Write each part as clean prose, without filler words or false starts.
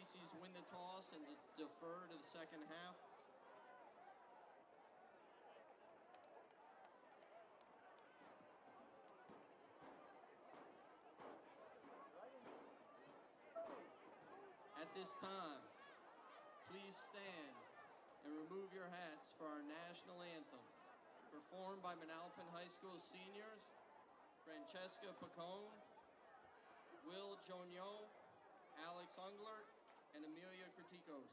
Casey's win the toss and defer to the second half. At this time, please stand and remove your hats for our national anthem, performed by Manalapan High School seniors, Francesca Pacone, Will Jonio, Alex Unglert, and Amelia Criticos.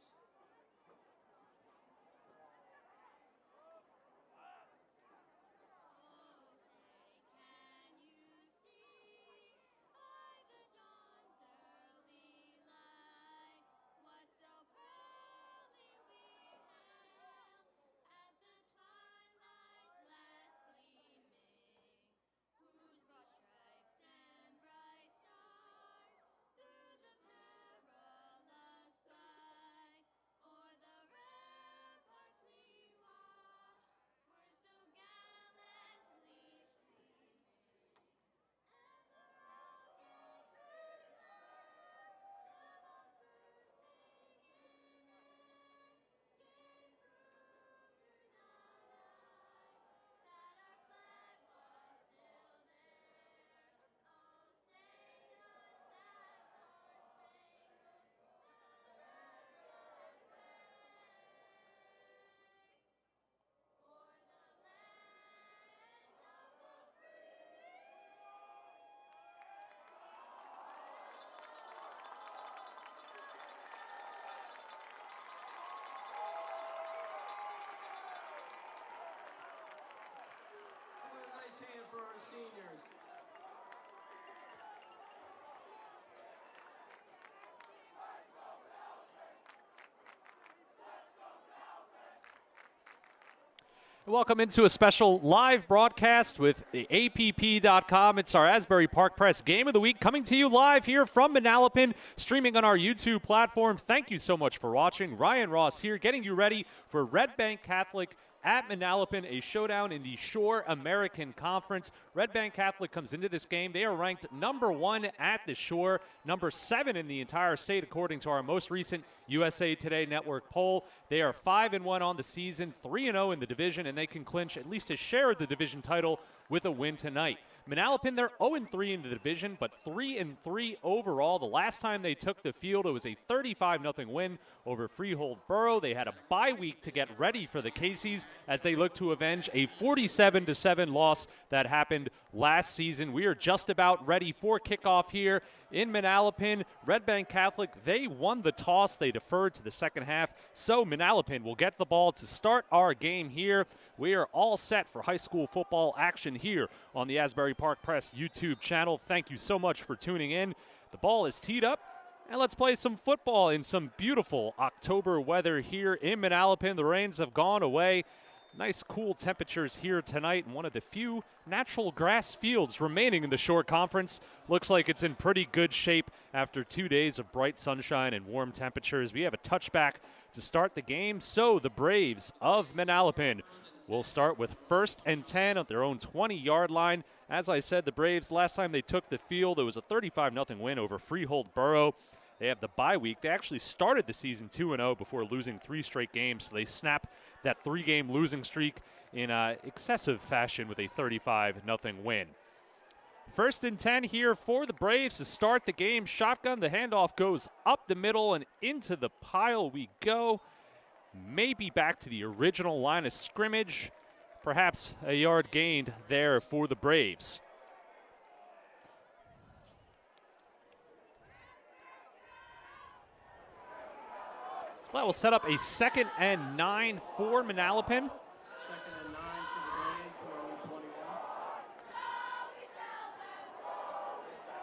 Hand for our seniors. Welcome into a special live broadcast with the APP.com. It's our Asbury Park Press Game of the Week coming to you live here from Manalapan, streaming on our YouTube platform. Thank you so much for watching. Ryan Ross here, getting you ready for Red Bank Catholic at Manalapan, a showdown in the Shore American Conference. Red Bank Catholic comes into this game. They are ranked #1 at the Shore, #7 in the entire state, according to our most recent USA Today Network poll. They are 5-1 on the season, 3-0 in the division, and they can clinch at least a share of the division title with a win tonight. Manalapan, they're 0-3 in the division, but 3-3 overall. The last time they took the field, it was a 35-0 win over Freehold Borough. They had a bye week to get ready for the Casey's as they look to avenge a 47-7 loss that happened last season. We are just about ready for kickoff here in Manalapan. Red Bank Catholic, they won the toss. They deferred to the second half. So Manalapan will get the ball to start our game here. We are all set for high school football action here on the Asbury Park Press YouTube channel. Thank you so much for tuning in. The ball is teed up, and let's play some football in some beautiful October weather here in Manalapan. The rains have gone away. Nice cool temperatures here tonight, and one of the few natural grass fields remaining in the Shore Conference. Looks like it's in pretty good shape after 2 days of bright sunshine and warm temperatures. We have a touchback to start the game, so the Braves of Manalapan will start with 1st and 10 at their own 20-yard line. As I said, the Braves, last time they took the field, it was a 35-0 win over Freehold Borough. They have the bye week. They actually started the season 2-0 before losing 3 straight games, so they snap that 3-game losing streak in excessive fashion with a 35-0 win. 1st and 10 here for the Braves to start the game. Shotgun, the handoff goes up the middle and into the pile we go. Maybe back to the original line of scrimmage. Perhaps a yard gained there for the Braves. So that will set up a 2nd and 9 for Manalapan. 2nd and 9 for the Braves, for our own 21.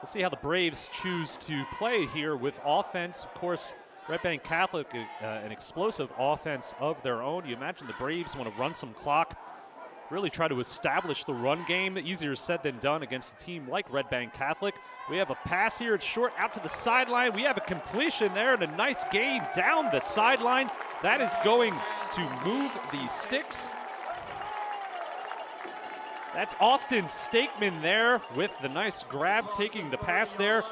We'll see how the Braves choose to play here with offense. Of course, Red Bank Catholic, an explosive offense of their own. You imagine the Braves want to run some clock, really try to establish the run game. Easier said than done against a team like Red Bank Catholic. We have a pass here. It's short out to the sideline. We have a completion there and a nice gain down the sideline. That is going to move the sticks. That's Austin Stakeman there with the nice grab, taking the pass there.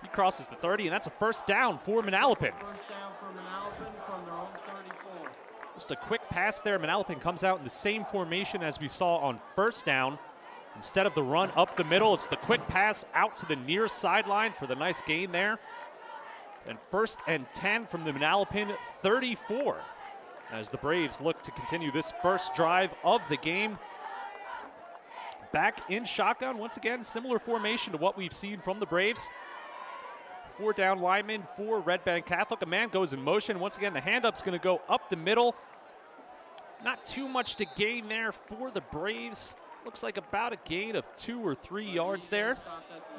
He crosses the 30, and that's a first down for Manalapan. First down for Manalapan from their own 34. Just a quick pass there. Manalapan comes out in the same formation as we saw on first down. Instead of the run up the middle, it's the quick pass out to the near sideline for the nice gain there. And 1st and 10 from the Manalapan 34 as the Braves look to continue this first drive of the game. Back in shotgun, once again, similar formation to what we've seen from the Braves. 4 down linemen for Red Bank Catholic. A man goes in motion. Once again, the hand-up's going to go up the middle. Not too much to gain there for the Braves. Looks like about a gain of 2 or 3 yards there.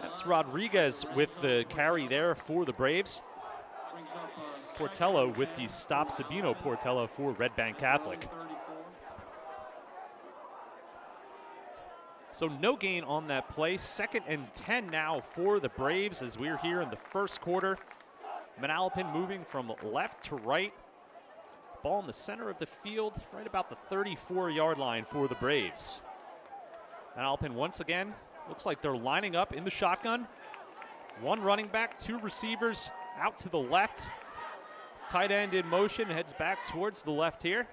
That's Rodriguez with the carry there for the Braves. Portello with the stop, Sabino Portello for Red Bank Catholic. So no gain on that play. 2nd and 10 now for the Braves as we're here in the first quarter. Manalapan moving from left to right. Ball in the center of the field, right about the 34-yard line for the Braves. Manalapan once again, looks like they're lining up in the shotgun. 1 running back, 2 receivers out to the left. Tight end in motion, heads back towards the left here.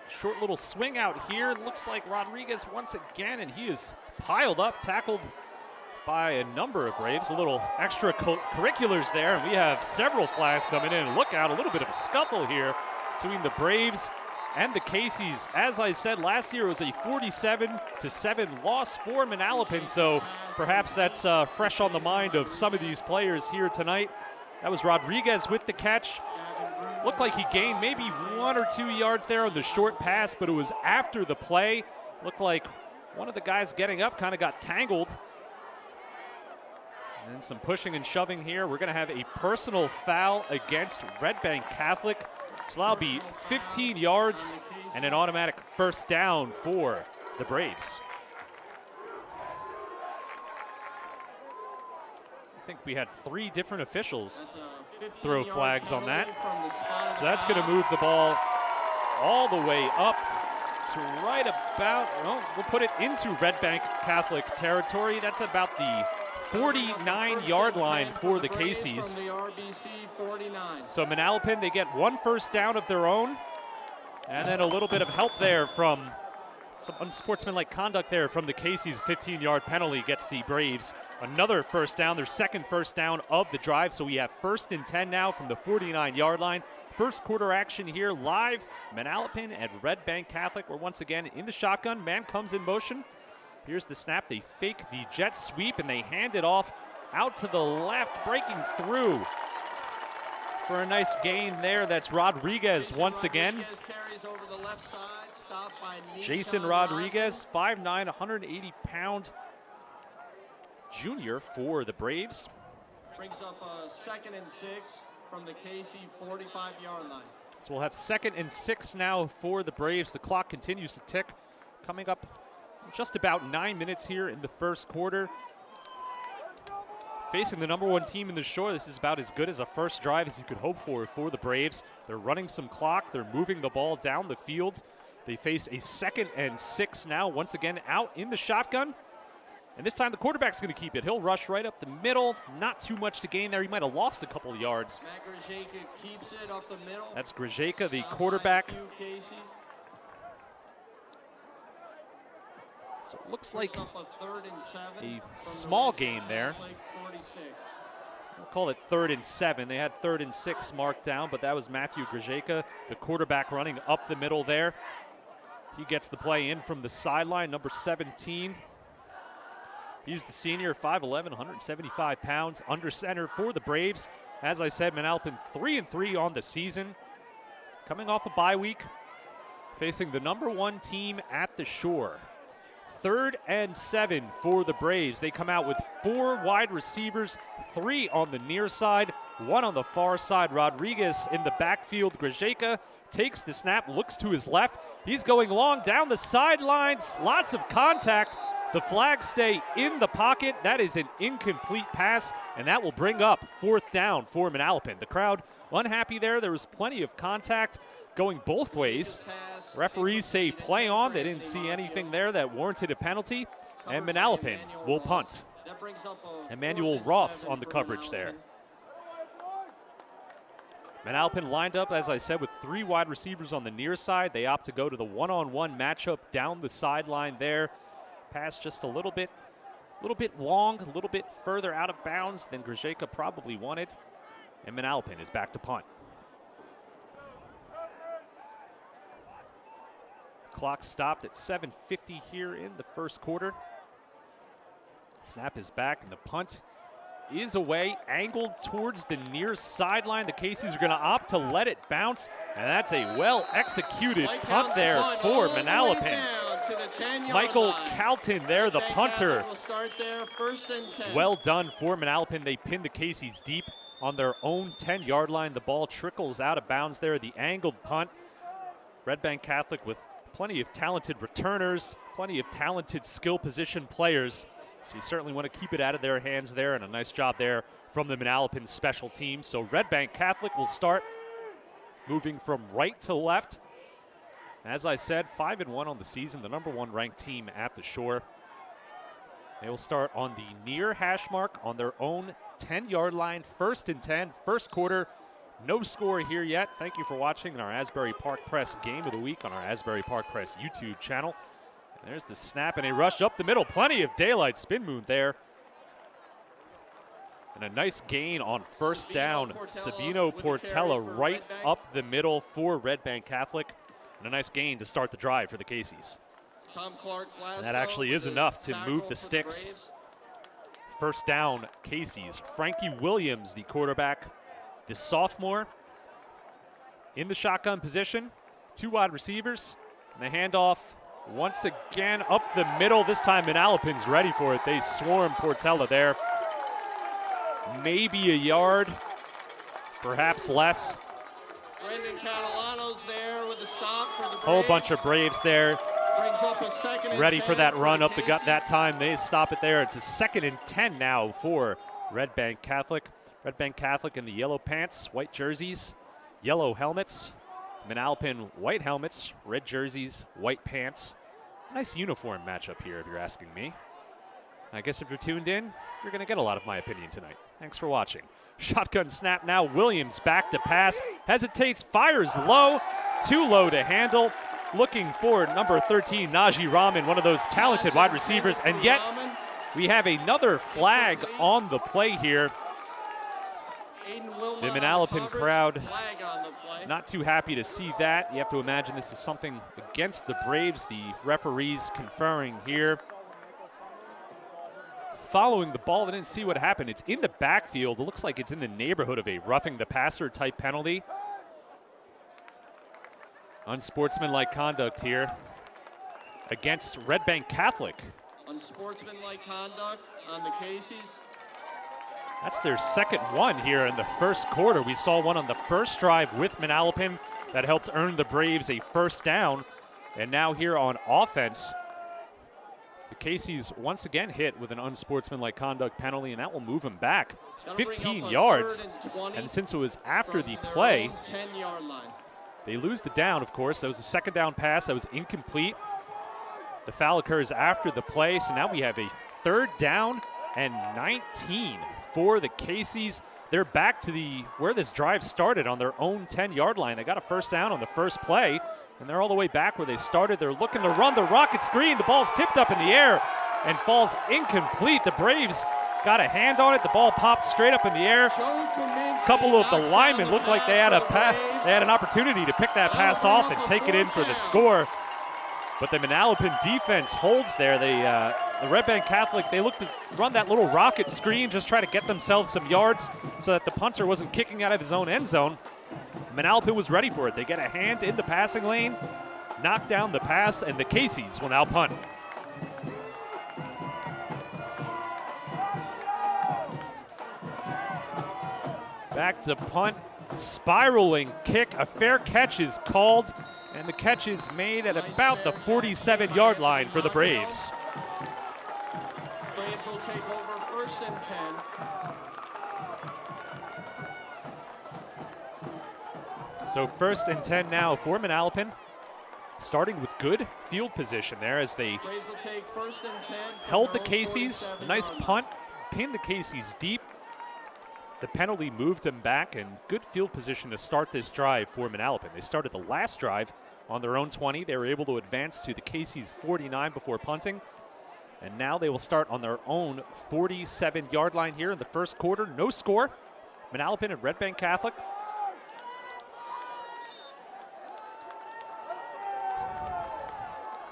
Short little swing out here. Looks like Rodriguez once again, and he is piled up, tackled by a number of Braves. A little extracurriculars there, and we have several flags coming in. Look out, a little bit of a scuffle here between the Braves and the Caseys. As I said, last year it was a 47-7 loss for Manalapan, so perhaps that's fresh on the mind of some of these players here tonight. That was Rodriguez with the catch. Looked like he gained maybe 1 or 2 yards there on the short pass, but it was after the play. Looked like one of the guys getting up kind of got tangled. And some pushing and shoving here. We're going to have a personal foul against Red Bank Catholic. So that'll be 15 yards and an automatic first down for the Braves. I think we had 3 different officials throw flags on that. So that's going to move the ball all the way up to right about, well, we'll put it into Red Bank Catholic territory. That's about the 49-yard line for the Caseys. So Manalapan, they get 1 first down of their own, and then a little bit of help there from some unsportsmanlike conduct there from the Caseys. 15-yard penalty gets the Braves another first down, their 2nd first down of the drive. So we have 1st and 10 now from the 49-yard line. First quarter action here live. Manalapan at Red Bank Catholic. We're once again in the shotgun. Man comes in motion. Here's the snap. They fake the jet sweep, and they hand it off out to the left, breaking through for a nice gain there. That's Rodriguez once again. Jason Rodriguez, 5'9", 180-pound junior for the Braves. Brings up a 2nd and 6 from the Casey 45-yard line. So we'll have 2nd and 6 now for the Braves. The clock continues to tick. Coming up just about 9 minutes here in the first quarter. Facing the #1 team in the shore, this is about as good as a first drive as you could hope for the Braves. They're running some clock. They're moving the ball down the field. They face a 2nd and 6 now, once again out in the shotgun. And this time the quarterback's going to keep it. He'll rush right up the middle. Not too much to gain there. He might have lost a couple of yards. Keeps it up the middle. That's Grajeka, the quarterback. So it looks like a small gain there. We'll call it 3rd and 7. They had 3rd and 6 marked down, but that was Matthew Grajeka, the quarterback, running up the middle there. He gets the play in from the sideline, number 17. He's the senior, 5'11", 175 pounds, under center for the Braves. As I said, Manalapan 3-3 on the season. Coming off a bye week, facing the #1 team at the shore. 3rd and 7 for the Braves. They come out with 4 wide receivers, 3 on the near side, 1 on the far side. Rodriguez in the backfield. Grajeka takes the snap, looks to his left. He's going long down the sidelines. Lots of contact. The flags stay in the pocket. That is an incomplete pass, and that will bring up 4th down for Manalapan. The crowd unhappy there. There was plenty of contact going both ways. Referees say play on. They didn't see anything there that warranted a penalty, and Manalapan will punt. brings up a Emmanuel 4th and Ross 7 on the for coverage there. Manalapan. Manalapan lined up, as I said, with 3 wide receivers on the near side. They opt to go to the one-on-one matchup down the sideline there. Pass just a little bit long, a little bit further out of bounds than Grzecha probably wanted. And Manalapan is back to punt. Clock stopped at 7:50 here in the first quarter. Snap is back, and the punt is away, angled towards the near sideline. The Caseys are going to opt to let it bounce, and that's a well-executed punt there for Manalapan. Michael Calton there, the punter. Well done for Manalapan. They pinned the Caseys deep on their own 10-yard line. The ball trickles out of bounds there, the angled punt. Red Bank Catholic with plenty of talented returners, plenty of talented skill position players. So you certainly want to keep it out of their hands there, and a nice job there from the Manalapan special team. So Red Bank Catholic will start moving from right to left. As I said, 5-1 on the season, the #1 ranked team at the Shore. They will start on the near hash mark on their own 10-yard line, 1st and 10, first quarter. No score here yet. Thank you for watching our Asbury Park Press Game of the Week on our Asbury Park Press YouTube channel. And there's the snap and a rush up the middle. Plenty of daylight spin move there. And a nice gain on 1st down. Sabino Portella right up the middle for Red Bank Catholic. And a nice gain to start the drive for the Caseys. And that actually is enough to move the sticks. 1st down, Caseys. Frankie Williams, the quarterback, the sophomore, in the shotgun position. 2 wide receivers. And the handoff once again up the middle. This time Manalapan's ready for it. They swarm Portella there. Maybe a yard, perhaps less. Brendan Catalano's there with the stop for the Braves. Whole bunch of Braves there. Brings up a 2nd and Ready 10 for that run the up the gut Caseys. that time. They stop it there. It's a 2nd and 10 now for Red Bank Catholic. Red Bank Catholic in the yellow pants, white jerseys, yellow helmets. Manalapan white helmets, red jerseys, white pants. Nice uniform matchup here, if you're asking me. I guess if you're tuned in, you're going to get a lot of my opinion tonight. Thanks for watching. Shotgun snap now. Williams back to pass. Hesitates, fires low. Too low to handle. Looking for number 13, Najee Rahman, one of those talented wide receivers. And yet, we have another flag on the play here. The Manalapan crowd not too happy to see that. You have to imagine this is something against the Braves. The referees conferring here. Following the ball, they didn't see what happened. It's in the backfield. It looks like it's in the neighborhood of a roughing the passer type penalty. Unsportsmanlike conduct here against Red Bank Catholic. Unsportsmanlike conduct on the Caseys. That's their 2nd one here in the first quarter. We saw one on the first drive with Manalapan that helped earn the Braves a 1st down. And now here on offense, the Caseys once again hit with an unsportsmanlike conduct penalty, and that will move them back 15 yards. And since it was after the play, 10-yard line. They lose the down, of course. That was a 2nd down pass that was incomplete. The foul occurs after the play, so now we have a 3rd down and 19 for the Caseys. They're back to where this drive started on their own 10-yard line. They got a 1st down on the first play, and they're all the way back where they started. They're looking to run the rocket screen. The ball's tipped up in the air and falls incomplete. The Braves got a hand on it. The ball popped straight up in the air. A couple of the linemen looked like they had an opportunity to pick that pass off and take it in for the score. But the Manalapan defense holds there. The Red Bank Catholic, they looked to run that little rocket screen, just try to get themselves some yards so that the punter wasn't kicking out of his own end zone. Manalapan was ready for it. They get a hand in the passing lane, knock down the pass, and the Caseys will now punt. Back to punt, spiraling kick. A fair catch is called, and the catch is made at about the 47-yard line for the Braves. Braves will take over 1st and 10. So 1st and 10 now for Manalapan, starting with good field position there as they Braves will take 1st and 10. held the Caseys. A nice punt pin the Casey's deep. The penalty moved them back, and good field position to start this drive for Manalapan. They started the last drive on their own 20. They were able to advance to the Casey's 49 before punting. And now they will start on their own 47-yard line here in the first quarter. No score. Manalapan and Red Bank Catholic.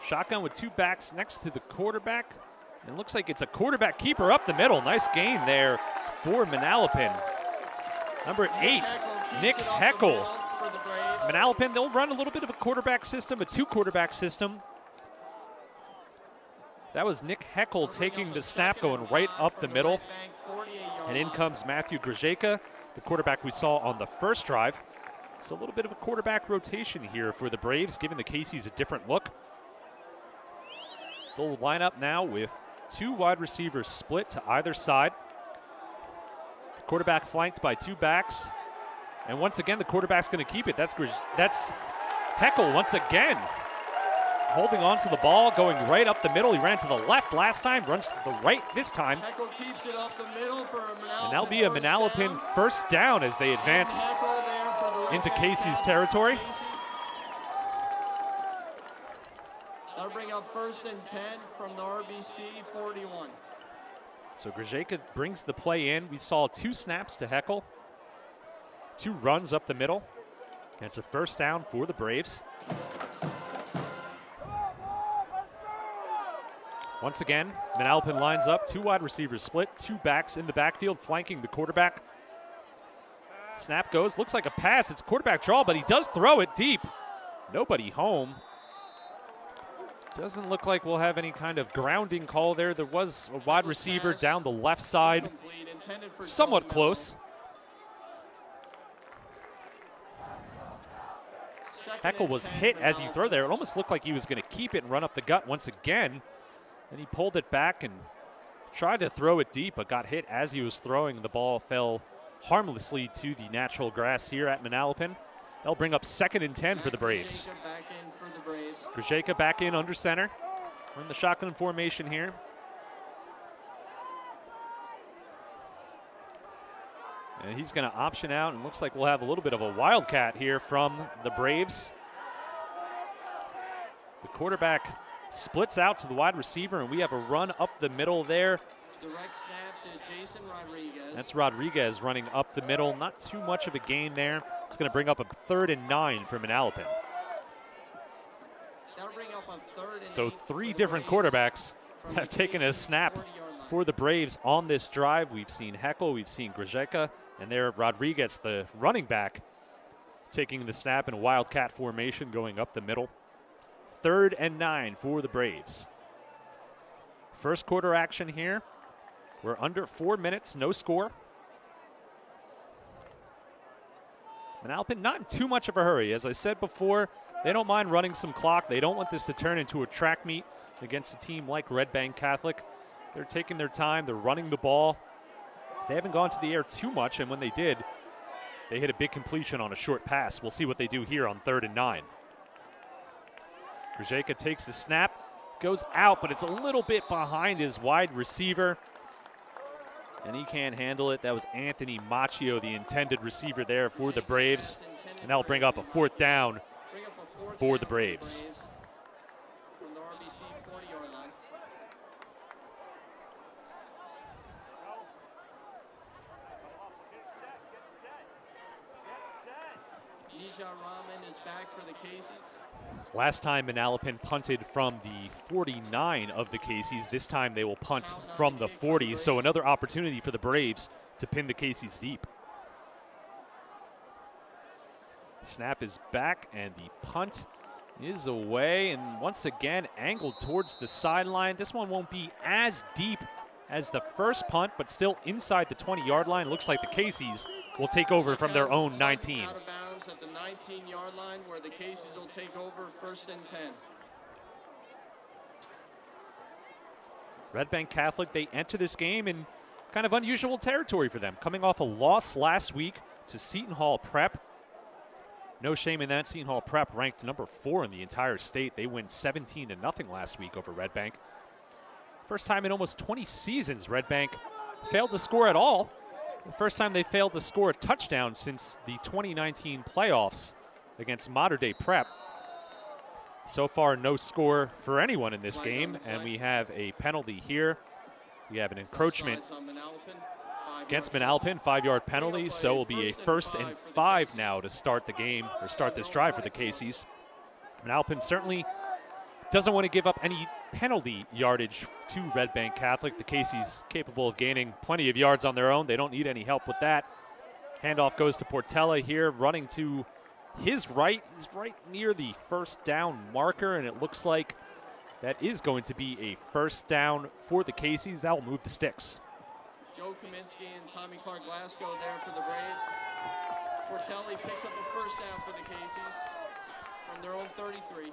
Shotgun with two backs next to the quarterback. And it looks like it's a quarterback keeper up the middle. Nice gain there for Manalapan. Number 8, Nick Heckel. Manalapan, they'll run a little bit of a quarterback system, a two-quarterback system. That was Nick Heckel taking the snap, going right up the middle. And in comes Matthew Grajeka, the quarterback we saw on the first drive. So a little bit of a quarterback rotation here for the Braves, giving the Caseys a different look. They'll line up now with two wide receivers split to either side. The quarterback flanked by two backs. And once again, the quarterback's going to keep it. That's Heckel once again. Holding on to the ball, going right up the middle. He ran to the left last time, runs to the right this time. Keeps it up the middle for and that'll be a Manalapan first down as they advance into Casey's territory. That'll bring up 1st and 10 from the RBC 41. So Grajeka brings the play in. We saw two snaps to Heckel, two runs up the middle. And it's a first down for the Braves. Once again, Manalapan lines up, two wide receivers split, two backs in the backfield flanking the quarterback. Snap goes, looks like a pass. It's quarterback draw, but he does throw it deep. Nobody home. Doesn't look like we'll have any kind of grounding call there. There was a wide receiver down the left side, somewhat close. Heckel was hit as he threw there. It almost looked like he was going to keep it and run up the gut once again. And he pulled it back and tried to throw it deep, but got hit as he was throwing. The ball fell harmlessly to the natural grass here at Manalapan. They'll bring up 2nd and 10 for the Braves. Grajeka back in under center. We're in the shotgun formation here. And he's going to option out, and looks like we'll have a little bit of a wildcat here from the Braves. The quarterback splits out to the wide receiver, and we have a run up the middle there. Direct snap to Jason Rodriguez. That's Rodriguez running up the middle. Not too much of a gain there. It's going to bring up a 3rd and 9 for Manalapan. That'll bring up a 3rd and So 8 3 different quarterbacks have taken a snap for the Braves on this drive. We've seen Heckel, we've seen Grajeka, and there Rodriguez, the running back, taking the snap in a wildcat formation going up the middle. 3rd and 9 for the Braves. First quarter action here. We're under 4 minutes, no score. Manalapan not in too much of a hurry. As I said before, they don't mind running some clock. They don't want this to turn into a track meet against a team like Red Bank Catholic. They're taking their time. They're running the ball. They haven't gone to the air too much, and when they did, they hit a big completion on a short pass. We'll see what they do here on 3rd and 9. Grajeka takes the snap, goes out, but it's a little bit behind his wide receiver, and he can't handle it. That was Anthony Macchio, the intended receiver there for the Braves, and that'll bring up a 4th down for the Braves. From the RBC 40-yard line. Nisha Rahman is back for the Caseys. Last time Manalapan punted from the 49 of the Caseys. This time they will punt from the 40, so another opportunity for the Braves to pin the Caseys deep. Snap is back, and the punt is away, and once again angled towards the sideline. This one won't be as deep as the first punt, but still inside the 20-yard line. Looks like the Caseys will take over from their own 19. Out of bounds at the 19-yard line, where the Caseys will take over 1st and 10. Red Bank Catholic, they enter this game in kind of unusual territory for them, coming off a loss last week to Seton Hall Prep. No shame in that. Seton Hall Prep ranked number 4 in the entire state. They win 17-0 last week over Red Bank. First time in almost 20 seasons Red Bank failed to score at all. The first time they failed to score a touchdown since the 2019 playoffs against Mater Dei Prep. So far, no score for anyone in this game, and we have a penalty here. We have an encroachment against Manalapan, 5-yard penalty, so it will be a 1st and 5 now to start the game, or start this drive for the Caseys. Manalapan certainly doesn't want to give up any penalty yardage to Red Bank Catholic. The Caseys capable of gaining plenty of yards on their own. They don't need any help with that. Handoff goes to Portella here, running to his right. He's right near the first down marker, and it looks like that is going to be a first down for the Caseys. That will move the sticks. Joe Kaminsky and Tommy Clark Glasgow there for the Braves. Portelli picks up a first down for the Caseys from their own 33.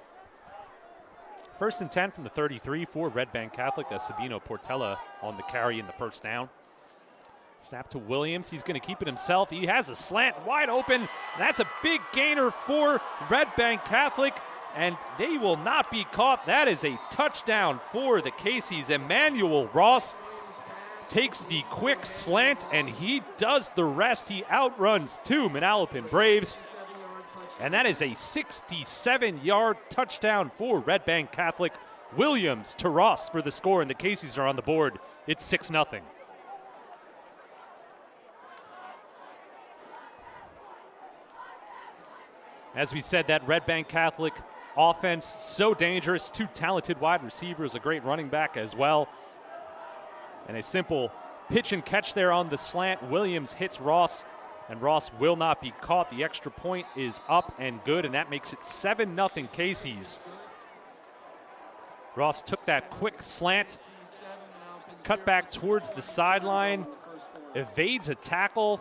1st and 10 from the 33 for Red Bank Catholic. That's Sabino Portella on the carry in the first down. Snap to Williams. He's going to keep it himself. He has a slant wide open. And that's a big gainer for Red Bank Catholic, and they will not be caught. That is a touchdown for the Caseys. Emmanuel Ross takes the quick slant, and he does the rest. He outruns 2 Manalapan Braves, and that is a 67-yard touchdown for Red Bank Catholic. Williams to Ross for the score, and the Caseys are on the board. It's 6-0. As we said, that Red Bank Catholic offense, so dangerous. 2 talented wide receivers, a great running back as well. And a simple pitch and catch there on the slant. Williams hits Ross, and Ross will not be caught. The extra point is up and good, and that makes it 7-0 Caseys. Ross took that quick slant, cut back towards the sideline, evades a tackle.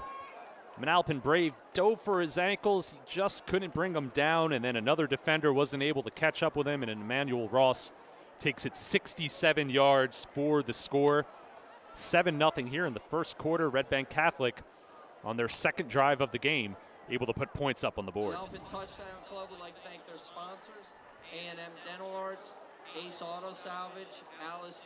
Manalapan Brave dove for his ankles. He just couldn't bring him down, and then another defender wasn't able to catch up with him, and Emmanuel Ross takes it 67 yards for the score. 7-0 here in the first quarter. Red Bank Catholic on their second drive of the game, able to put points up on the board. Manalapan Touchdown Club would like to thank their sponsors, A&M Dental Arts, Ace Auto Salvage, Alice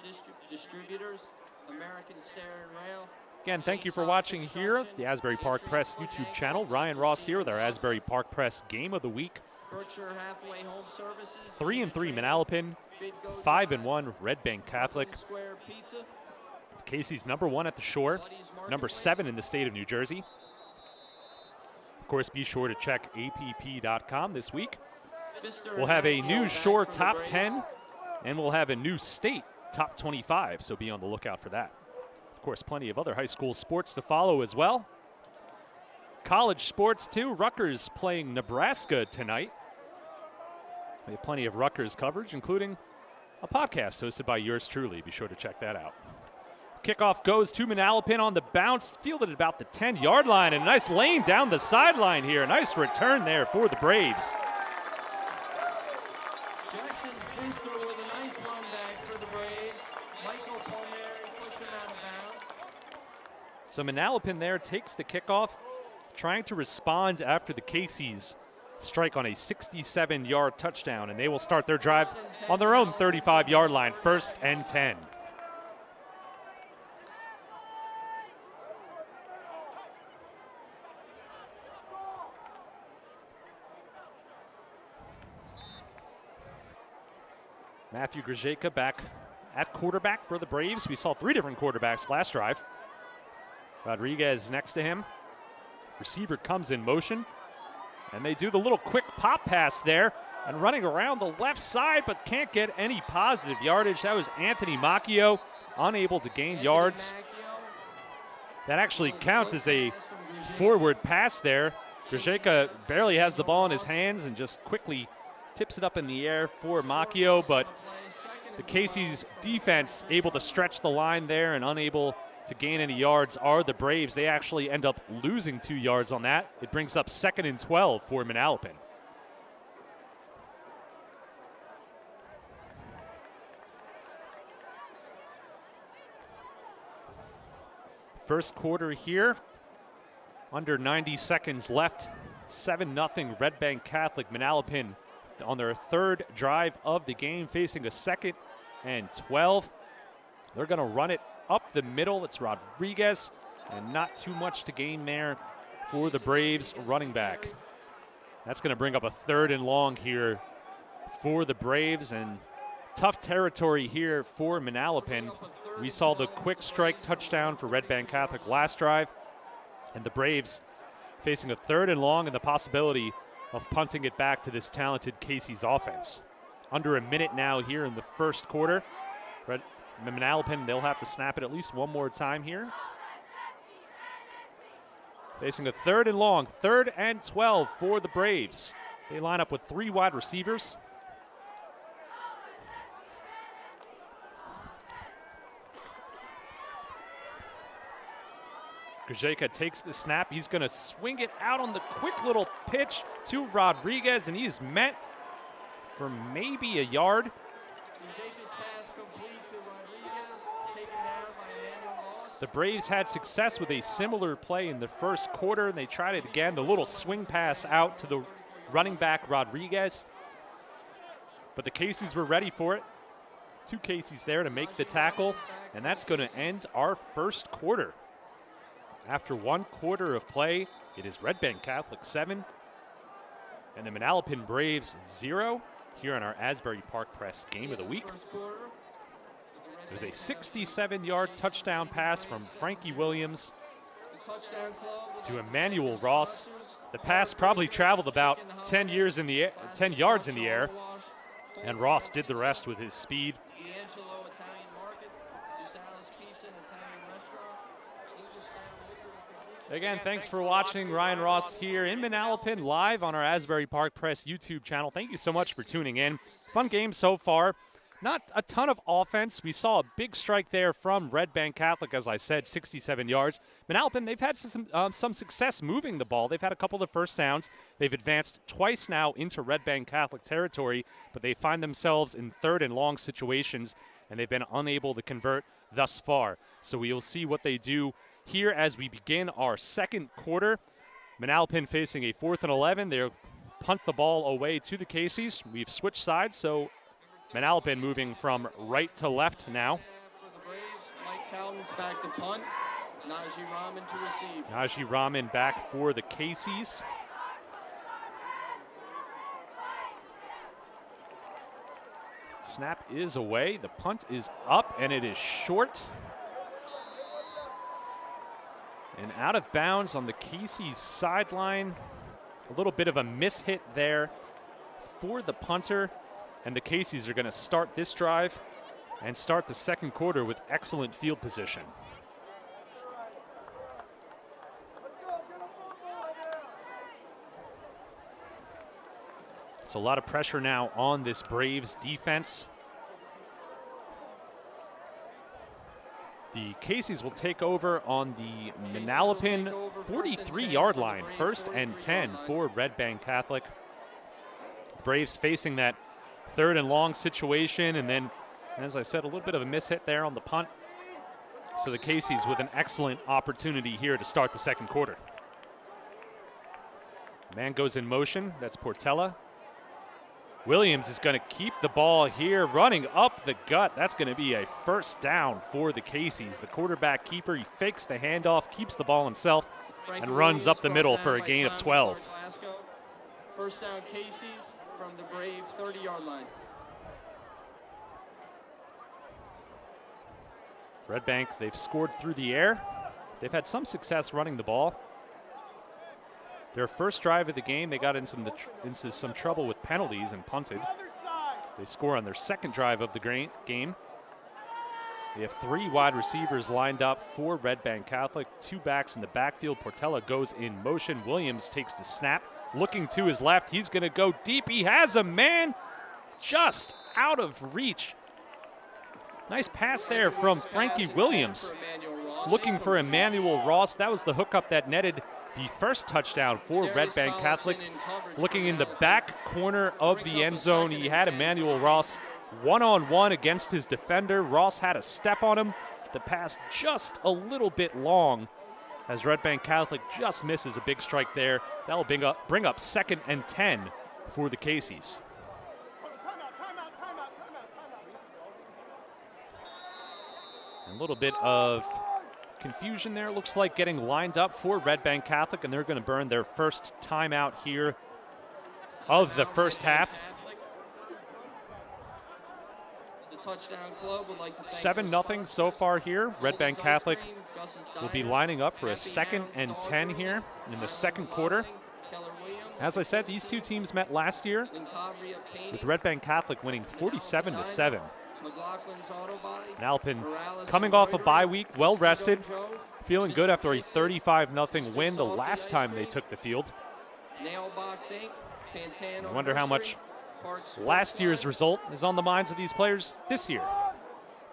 Distributors, American Stair and Rail. Again, thank you for watching here, the Asbury Park Press YouTube channel. Ryan Ross here with our Asbury Park Press Game of the Week. Berkshire Hathaway Home Services. 3-3 Manalapan, 5-1 Red Bank Catholic. Caseys #1 at the Shore, #7 in the state of New Jersey. Of course, be sure to check app.com this week. We'll have a new Shore top 10, and we'll have a new state top 25, so be on the lookout for that. Of course, plenty of other high school sports to follow as well. College sports, too. Rutgers playing Nebraska tonight. We have plenty of Rutgers coverage, including a podcast hosted by yours truly. Be sure to check that out. Kickoff goes to Manalapan on the bounce, fielded at about the 10-yard line, and a nice lane down the sideline here. Nice return there for the Braves. Jackson Booster with a nice run back for the Braves. Michael Palmieri pushing out of bounds. So Manalapan there takes the kickoff, trying to respond after the Caseys strike on a 67-yard touchdown, and they will start their drive on their own 35-yard line, 1st and 10. Matthew Grzyka back at quarterback for the Braves. We saw 3 different quarterbacks last drive. Rodriguez next to him. Receiver comes in motion, and they do the little quick pop pass there, and running around the left side, but can't get any positive yardage. That was Anthony Macchio, unable to gain yards. That actually counts as a forward pass there. Grzyka barely has the ball in his hands and just quickly tips it up in the air for Macchio, but the Caseys defense able to stretch the line there and unable to gain any yards are the Braves. They actually end up losing 2 yards on that. It brings up 2nd and 12 for Manalapan. First quarter here, under 90 seconds left. 7-0 Red Bank Catholic. Manalapan on their 3rd drive of the game, facing a 2nd and 12. They're going to run it up the middle. It's Rodriguez, and not too much to gain there for the Braves running back. That's going to bring up a 3rd and long here for the Braves, and tough territory here for Manalapan. We saw the quick strike touchdown for Red Bank Catholic last drive, and the Braves facing a 3rd and long and the possibility of punting it back to this talented Casey's offense. Under a minute now here in the first quarter. Manalapan, they'll have to snap it at least one more time here. Facing a 3rd and long, 3rd and 12 for the Braves. They line up with 3 wide receivers. Grajeka takes the snap. He's going to swing it out on the quick little pitch to Rodriguez, and he is met for maybe a yard. The Braves had success with a similar play in the first quarter, and they tried it again. The little swing pass out to the running back, Rodriguez. But the Caseys were ready for it. 2 Caseys there to make the tackle, and that's going to end our first quarter. After 1 quarter of play, it is Red Bank Catholic 7 and the Manalapan Braves 0 here on our Asbury Park Press Game of the Week. It was a 67-yard touchdown pass from Frankie Williams to Emmanuel Ross. The pass probably traveled about 10 yards in the air, and Ross did the rest with his speed. Again, thanks for watching. Ryan Ross here in Manalapan, live on our Asbury Park Press YouTube channel. Thank you so much for tuning in. Fun game so far. Not a ton of offense. We saw a big strike there from Red Bank Catholic, as I said, 67 yards. Manalapan, they've had some success moving the ball. They've had a couple of first downs. They've advanced twice now into Red Bank Catholic territory, but they find themselves in 3rd and long situations, and they've been unable to convert thus far. So we will see what they do here as we begin our second quarter. Manalapan facing a 4th and 11. They'll punt the ball away to the Caseys. We've switched sides, so Manalapan moving from right to left now. Mike Cowden's back to punt. Najee Rahman to receive. Najee Rahman back for the Caseys. Snap is away. The punt is up, and it is short. And out of bounds on the Casey's sideline. A little bit of a mishit there for the punter. And the Caseys are going to start this drive and start the second quarter with excellent field position. So a lot of pressure now on this Braves defense. The Caseys will take over on the Manalapan 43-yard line. 1st and 10 for Red Bank Catholic. The Braves facing that 3rd and long situation, and then, as I said, a little bit of a mishit there on the punt. So the Caseys with an excellent opportunity here to start the second quarter. Man goes in motion. That's Portela. Williams is going to keep the ball here, running up the gut. That's going to be a first down for the Caseys. The quarterback keeper, he fakes the handoff, keeps the ball himself, and runs up the middle for a gain of 12. First down Caseys from the Brave 30-yard line. Red Bank, they've scored through the air. They've had some success running the ball. Their first drive of the game, they got into some trouble with penalties and punted. They score on their second drive of the game. They have 3 wide receivers lined up for Red Bank Catholic, 2 backs in the backfield. Portela goes in motion. Williams takes the snap, looking to his left. He's going to go deep. He has a man just out of reach. Nice pass there from Frankie Williams, looking for Emmanuel Ross. That was the hookup that netted the first touchdown for Red Bank Catholic. Looking in the back corner of the end zone, he had Emmanuel Ross one-on-one against his defender. Ross had a step on him. The pass just a little bit long as Red Bank Catholic just misses a big strike there. That will bring up 2nd and 10 for the Caseys. A little bit of confusion there. Looks like getting lined up for Red Bank Catholic, and they're going to burn their first timeout here of the first half. The touchdown club would like to 7-0 so far here. Red Bank Catholic will be lining up for a 2nd and 10 here in the second quarter. As I said, these two teams met last year, with Red Bank Catholic winning 47-7. Manalapan coming off a bye week, well rested, feeling good after a 35-0 win the last time they took the field. I wonder how much last year's result is on the minds of these players this year.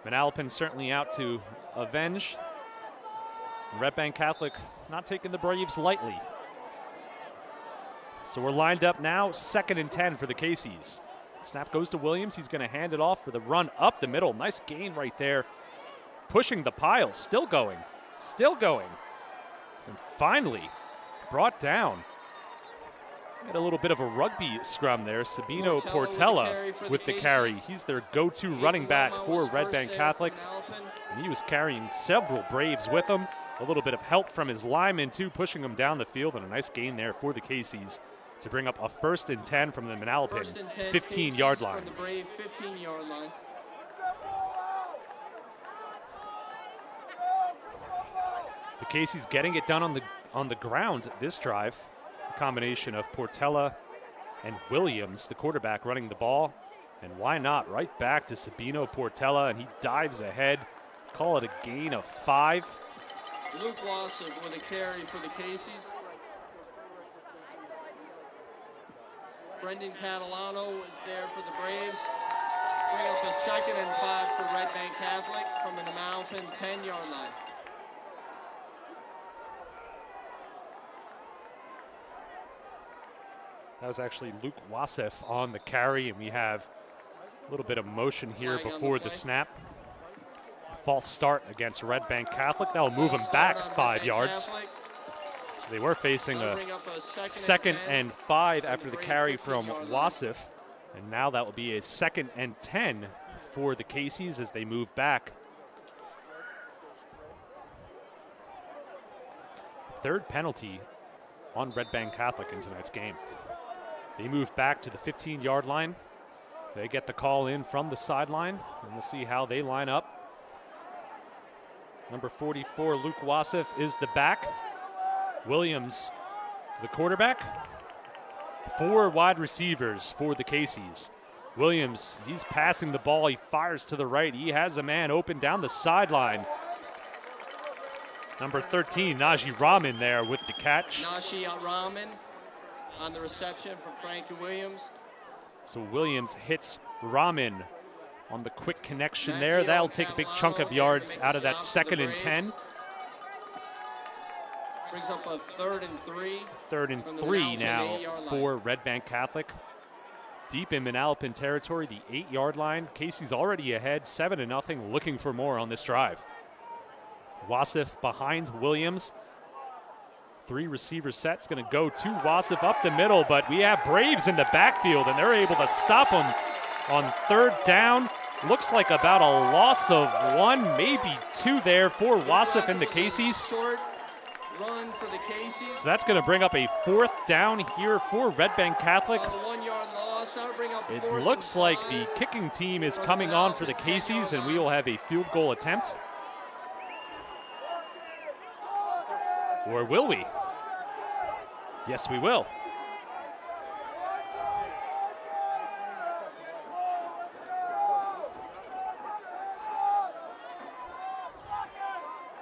Manalapan certainly out to avenge. Red Bank Catholic not taking the Braves lightly. So we're lined up now, 2nd and 10 for the Casey's. Snap goes to Williams. He's going to hand it off for the run up the middle. Nice gain right there. Pushing the pile, still going, still going. And finally brought down. Had a little bit of a rugby scrum there. Sabino Portela with the carry. He's their go-to running back for Red Bank Catholic. And he was carrying several Braves with him. A little bit of help from his lineman too, pushing him down the field, and a nice gain there for the Casey's to bring up a 1st and 10 from the Manalapan 15-yard line. The Brave 15-yard line. The Casey's getting it done on the ground this drive. A combination of Portela and Williams, the quarterback, running the ball. And why not? Right back to Sabino Portela, and he dives ahead. Call it a gain of 5. Luke Wasif with a carry for the Casey's. Brendan Catalano is there for the Braves. Bring up a 2nd and 5 for Red Bank Catholic from the Manalapan 10-yard line. That was actually Luke Wasif on the carry, and we have a little bit of motion here before the snap. A false start against Red Bank Catholic. That'll move him back 5 yards. So they were facing a 2nd and 5 after the carry from Wasif. And now that will be a 2nd and 10 for the Casey's as they move back. Third penalty on Red Bank Catholic in tonight's game. They move back to the 15-yard line. They get the call in from the sideline, and we'll see how they line up. Number 44, Luke Wasif, is the back. Williams, the quarterback. 4 wide receivers for the Casey's. Williams, he's passing the ball. He fires to the right. He has a man open down the sideline. Number 13, Najee Rahman there with the catch. Najee Rahman on the reception from Frankie Williams. So Williams hits Rahman on the quick connection there. That'll take a big chunk of yards out of that 2nd and 10. Brings up a 3rd and 3. 3rd and 3 now for Red Bank Catholic. Deep in Manalapan territory, the 8-yard line. Casey's already ahead, 7-0, looking for more on this drive. Wasif behind Williams. 3 receiver sets, going to go to Wasif up the middle, but we have Braves in the backfield, and they're able to stop him on 3rd down. Looks like about a loss of 1, maybe 2 there for Wasif and the Casey's. Run for the Casey's. So that's going to bring up a 4th down here for Red Bank Catholic. 1-yard loss. That'll bring up It looks like the kicking team is coming on for the Casey's, and we will have a field goal attempt. Or will we? Yes, we will.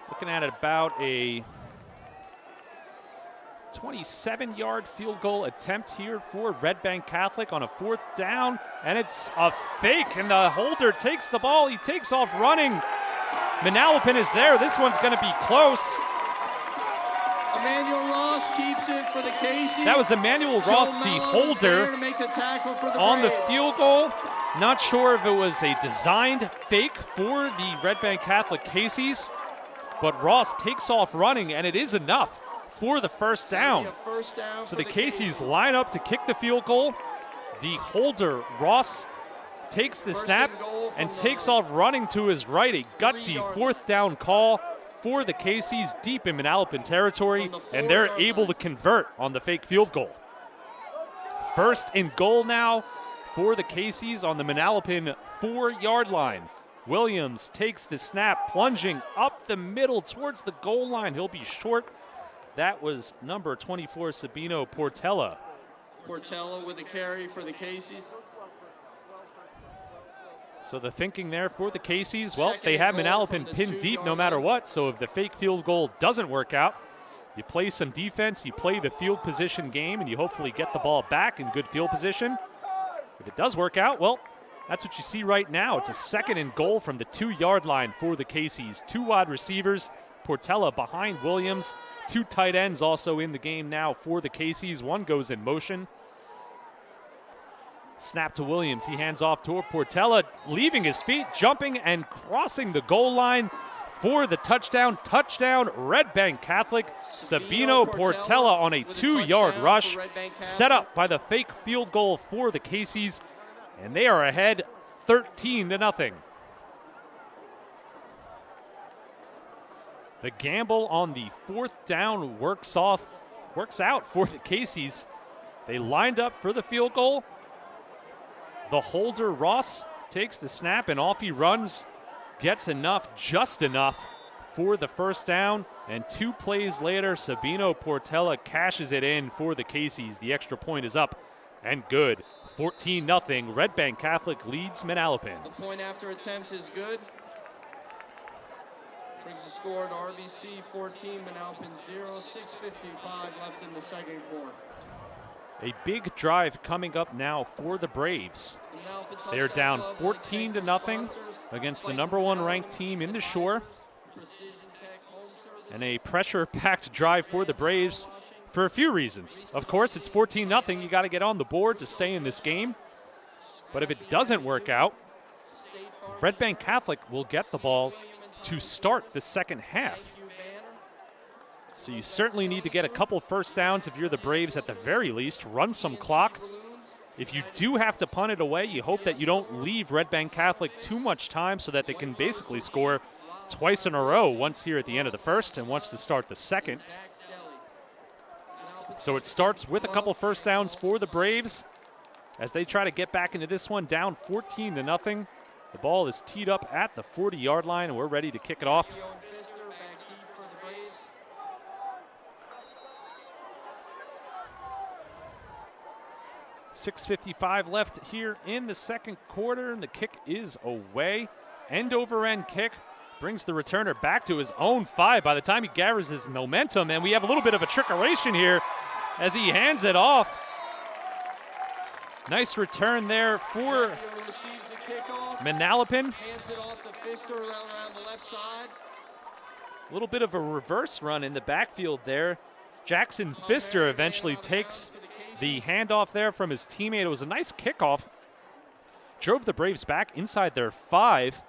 Looking at about a 27-yard field goal attempt here for Red Bank Catholic on a 4th down, and it's a fake, and the holder takes the ball. He takes off running. Manalapan is there. This one's going to be close. Emmanuel Ross keeps it for the Casey's. That was Emmanuel Ross, the holder, on the field goal. Not sure if it was a designed fake for the Red Bank Catholic Casey's, but Ross takes off running, and it is enough for the 1st down. So the Casey's line up to kick the field goal. The holder, Ross, takes the snap, and takes off running to his right. A gutsy 4th down call for the Casey's deep in Manalapan territory, and they're able to convert on the fake field goal. 1st and goal now for the Casey's on the Manalapan 4-yard line. Williams takes the snap, plunging up the middle towards the goal line. He'll be short. That was number 24, Sabino Portela. Portela with a carry for the Casey's. So the thinking there for the Casey's, well, they have Manalapan pinned deep no matter what, so if the fake field goal doesn't work out, you play some defense, you play the field position game, and you hopefully get the ball back in good field position. If it does work out, well, that's what you see right now. It's a 2nd and goal from the 2-yard line for the Casey's. 2 wide receivers, Portela behind Williams. 2 tight ends also in the game now for the Casey's. One goes in motion. Snap to Williams. He hands off to Portela, leaving his feet, jumping and crossing the goal line for the touchdown. Touchdown, Red Bank Catholic. Sabino Portela on a 2-yard rush, set up by the fake field goal for the Casey's, and they are ahead 13-0. The gamble on the 4th down works out for the Casey's. They lined up for the field goal. The holder, Ross, takes the snap and off he runs. Gets enough, just enough for the 1st down. And 2 plays later, Sabino Portela cashes it in for the Casey's. The extra point is up and good. 14-0. Red Bank Catholic leads Manalapan. The point after attempt is good. Brings the score to RBC 14, Manalapan 0, 6:55 left in the 2nd quarter. A big drive coming up now for the Braves. They're down 14-0 against the #1 ranked team in the Shore. And a pressure-packed drive for the Braves for a few reasons. Of course, it's 14-0. You got to get on the board to stay in this game. But if it doesn't work out, Red Bank Catholic will get the ball to start the 2nd half. So you certainly need to get a couple 1st downs if you're the Braves at the very least. Run some clock. If you do have to punt it away, you hope that you don't leave Red Bank Catholic too much time so that they can basically score twice in a row, once here at the end of the 1st and once to start the 2nd. So it starts with a couple 1st downs for the Braves as they try to get back into this one, down 14-0. The ball is teed up at the 40-yard line, and we're ready to kick it off. 6:55 left here in the 2nd quarter, and the kick is away. End-over-end kick brings the returner back to his own 5 by the time he gathers his momentum, and we have a little bit of a trickeration here as he hands it off. Nice return there for Manalapan. A little bit of a reverse run in the backfield there. Jackson Pfister eventually takes the handoff there from his teammate. It was a nice kickoff. Drove the Braves back inside their 5.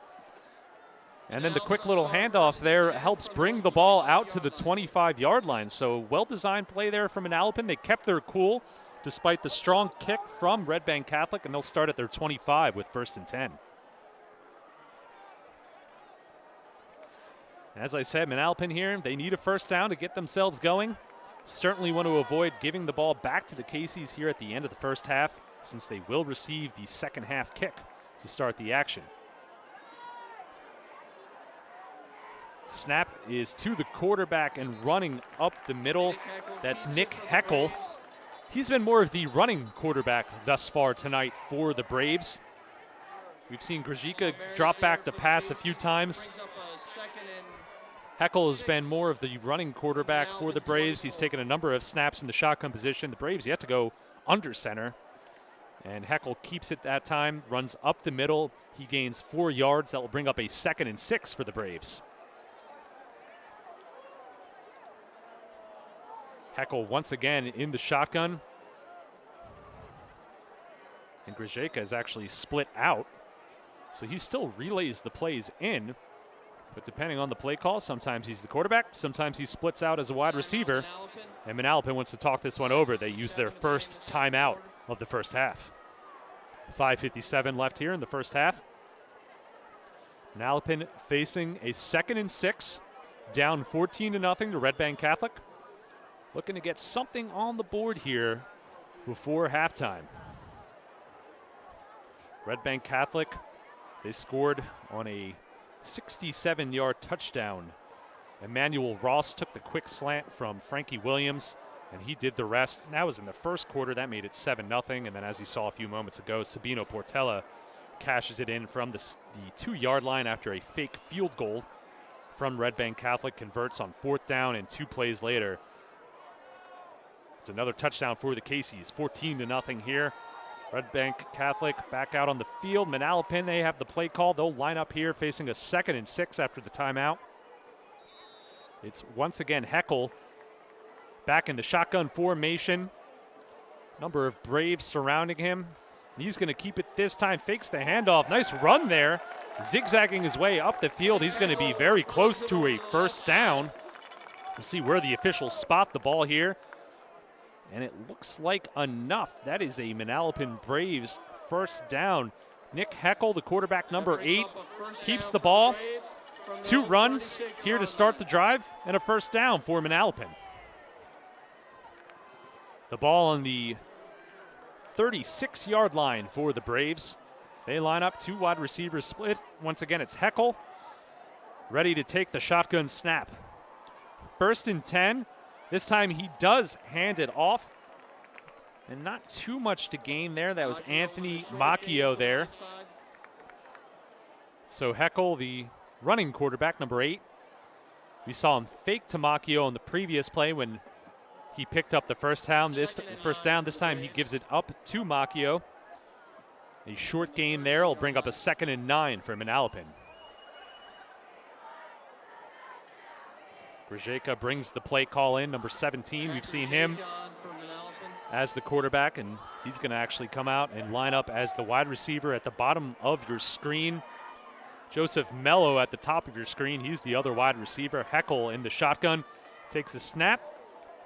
And then the quick little handoff there helps bring the ball out to the 25-yard line. So well-designed play there from Manalapan. They kept their cool despite the strong kick from Red Bank Catholic, and they'll start at their 25 with 1st and 10. As I said, Manalapan here, they need a 1st down to get themselves going. Certainly want to avoid giving the ball back to the Casey's here at the end of the 1st half, since they will receive the 2nd half kick to start the action. Snap is to the quarterback and running up the middle. That's Nick Heckel. He's been more of the running quarterback thus far tonight for the Braves. We've seen Grajika drop back to pass a few times. Heckel has been more of the running quarterback for the Braves. He's taken a number of snaps in the shotgun position. The Braves yet to go under center. And Heckel keeps it that time, runs up the middle. He gains 4 yards. That will bring up a 2nd and 6 for the Braves. Heckel once again in the shotgun. And Grajeka is actually split out. So he still relays the plays in. But depending on the play call, sometimes he's the quarterback, sometimes he splits out as a wide receiver. And Manalapan wants to talk this one over. They use their first timeout of the 1st half. 5:57 left here in the 1st half. Manalapan facing a 2nd and 6, down 14-0 to Red Bank Catholic. Looking to get something on the board here before halftime. Red Bank Catholic, they scored on a 67-yard touchdown. Emmanuel Ross took the quick slant from Frankie Williams, and he did the rest. And that was in the first quarter. That made it 7-0. And then, as you saw a few moments ago, Sabino Portela cashes it in from the 2-yard line after a fake field goal from Red Bank Catholic, converts on 4th down, and 2 plays later. It's another touchdown for the Casey's, 14-0 here. Red Bank Catholic back out on the field. Manalapan, they have the play call. They'll line up here facing a 2nd and 6 after the timeout. It's once again Heckel back in the shotgun formation. Number of Braves surrounding him. And he's going to keep it this time. Fakes the handoff. Nice run there. Zigzagging his way up the field. He's going to be very close to a first down. We'll see where the officials spot the ball here. And it looks like enough. That is a Manalapan Braves first down. Nick Heckel, the quarterback, number 8, keeps the ball. 2 runs here to start the drive, and a first down for Manalapan. The ball on the 36-yard line for the Braves. They line up, 2 wide receivers split. Once again, it's Heckel, ready to take the shotgun snap. 1st and 10. This time he does hand it off, and not too much to gain there. That was Anthony Macchio there. So Heckel, the running quarterback, number 8. We saw him fake to Macchio on the previous play when he picked up the first down. This time he gives it up to Macchio. A short gain there will bring up a 2nd and 9 for Manalapan. Grajeka brings the play call in, number 17. We've seen him as the quarterback, and he's going to actually come out and line up as the wide receiver at the bottom of your screen. Joseph Mello at the top of your screen. He's the other wide receiver. Heckel in the shotgun takes a snap.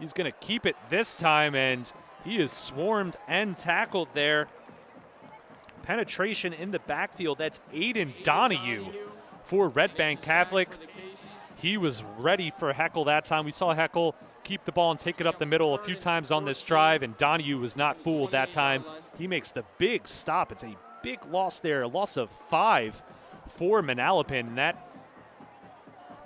He's going to keep it this time, and he is swarmed and tackled there. Penetration in the backfield. That's Aiden Donahue for Red Bank Catholic. He was ready for Heckel that time. We saw Heckel keep the ball and take it up the middle a few times on this drive, and Donahue was not fooled that time. He makes the big stop. It's a big loss there, a loss of 5 for Manalapan, and that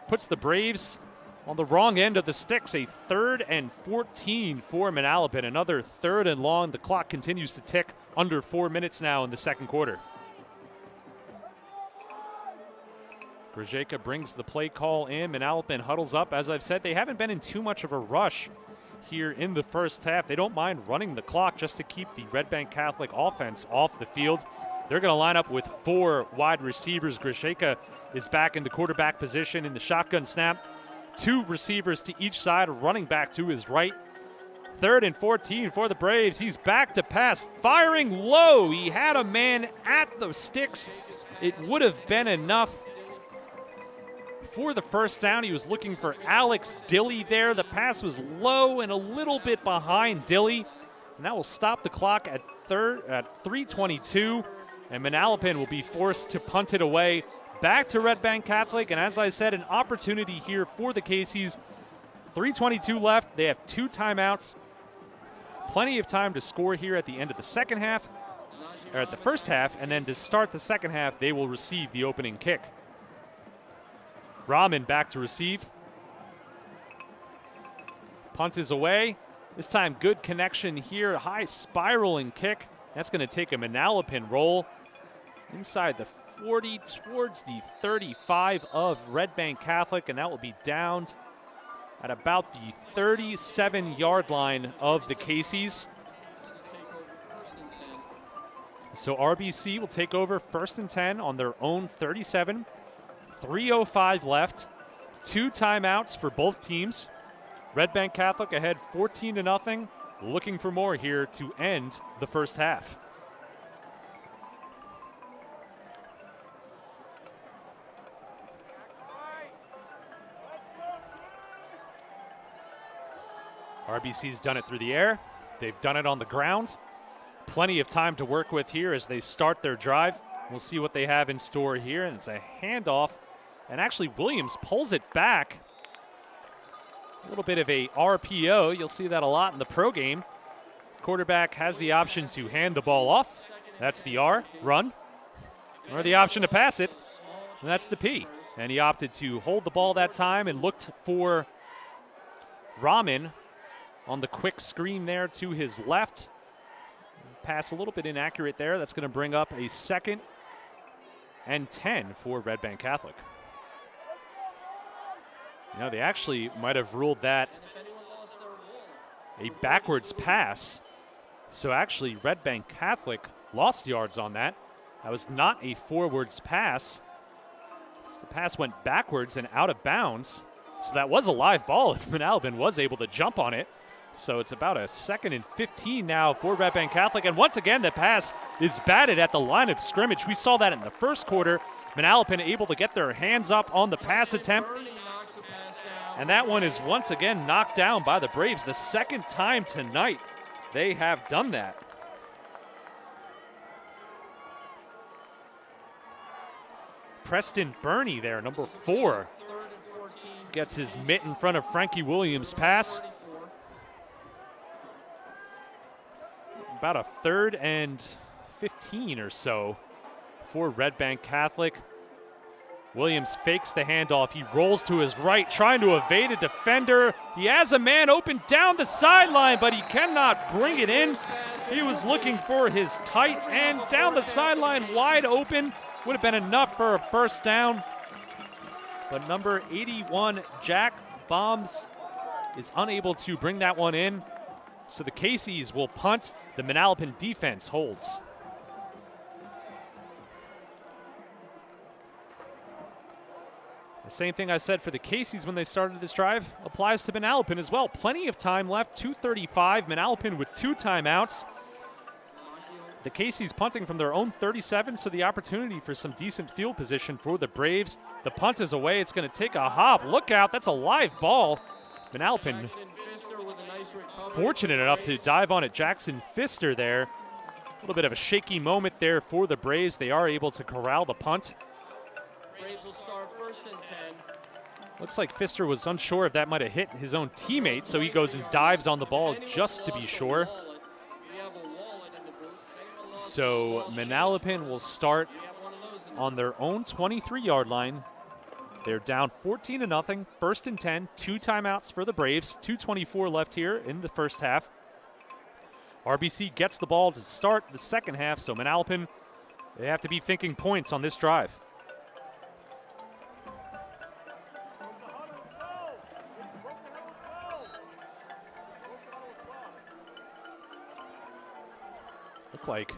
puts the Braves on the wrong end of the sticks. A 3rd and 14 for Manalapan, another 3rd and long. The clock continues to tick, under 4 minutes now in the second quarter. Grajeka brings the play call in. Manalapan huddles up. As I've said, they haven't been in too much of a rush here in the first half. They don't mind running the clock just to keep the Red Bank Catholic offense off the field. They're going to line up with 4 wide receivers. Grajeka is back in the quarterback position in the shotgun snap. 2 receivers to each side, running back to his right. 3rd and 14 for the Braves. He's back to pass, firing low. He had a man at the sticks. It would have been enough for the first down. He was looking for Alex Dilly there. The pass was low and a little bit behind Dilly, and that will stop the clock at 3:22, and Manalapan will be forced to punt it away back to Red Bank Catholic. And as I said, an opportunity here for the Casey's. 3:22 left. They have 2 timeouts. Plenty of time to score here at the end of the second half, or at the first half, and then to start the second half, they will receive the opening kick. Rahman back to receive. Punt is away. This time good connection here. High spiraling kick. That's going to take a Manalapan roll inside the 40 towards the 35 of Red Bank Catholic, and that will be downed at about the 37-yard line of the Casey's. So RBC will take over 1st and 10 on their own 37. 3:05 left. 2 timeouts for both teams. Red Bank Catholic ahead 14-0. Looking for more here to end the first half. RBC's done it through the air. They've done it on the ground. Plenty of time to work with here as they start their drive. We'll see what they have in store here, and it's a handoff. And actually, Williams pulls it back. A little bit of a RPO. You'll see that a lot in the pro game. Quarterback has the option to hand the ball off. That's the R, run. Or the option to pass it, and that's the P. And he opted to hold the ball that time and looked for Rahman on the quick screen there to his left. Pass a little bit inaccurate there. That's going to bring up a 2nd and 10 for Red Bank Catholic. You know, they actually might have ruled that a backwards pass. So actually, Red Bank Catholic lost yards on that. That was not a forwards pass. So the pass went backwards and out of bounds. So that was a live ball if Manalapan was able to jump on it. So it's about a 2nd and 15 now for Red Bank Catholic. And once again, the pass is batted at the line of scrimmage. We saw that in the first quarter. Manalapan able to get their hands up on the pass attempt. And that one is once again knocked down by the Braves. The 2nd time tonight they have done that. Preston Burney there, number 4, gets his mitt in front of Frankie Williams' pass. About a 3rd and 15 or so for Red Bank Catholic. Williams fakes the handoff. He rolls to his right, trying to evade a defender. He has a man open down the sideline, but he cannot bring it in. He was looking for his tight end down the sideline, wide open. Would have been enough for a first down. But number 81, Jack Bombs, is unable to bring that one in. So the Casey's will punt. The Manalapan defense holds. The same thing I said for the Casey's when they started this drive applies to Manalapan as well. Plenty of time left, 2:35. Manalapan with 2 timeouts. The Casey's punting from their own 37, so the opportunity for some decent field position for the Braves. The punt is away. It's going to take a hop. Look out. That's a live ball. Manalapan fortunate enough to dive on it. Jackson Pfister there. A little bit of a shaky moment there for the Braves. They are able to corral the punt. Braves will start 1st and 10. Looks like Pfister was unsure if that might have hit his own teammate, so he goes and dives on the ball just to be sure. So Manalapan will start on their own 23-yard line. They're down 14-0, 1st and 10, 2 timeouts for the Braves, 2:24 left here in the first half. RBC gets the ball to start the second half, so Manalapan, they have to be thinking points on this drive. Looked like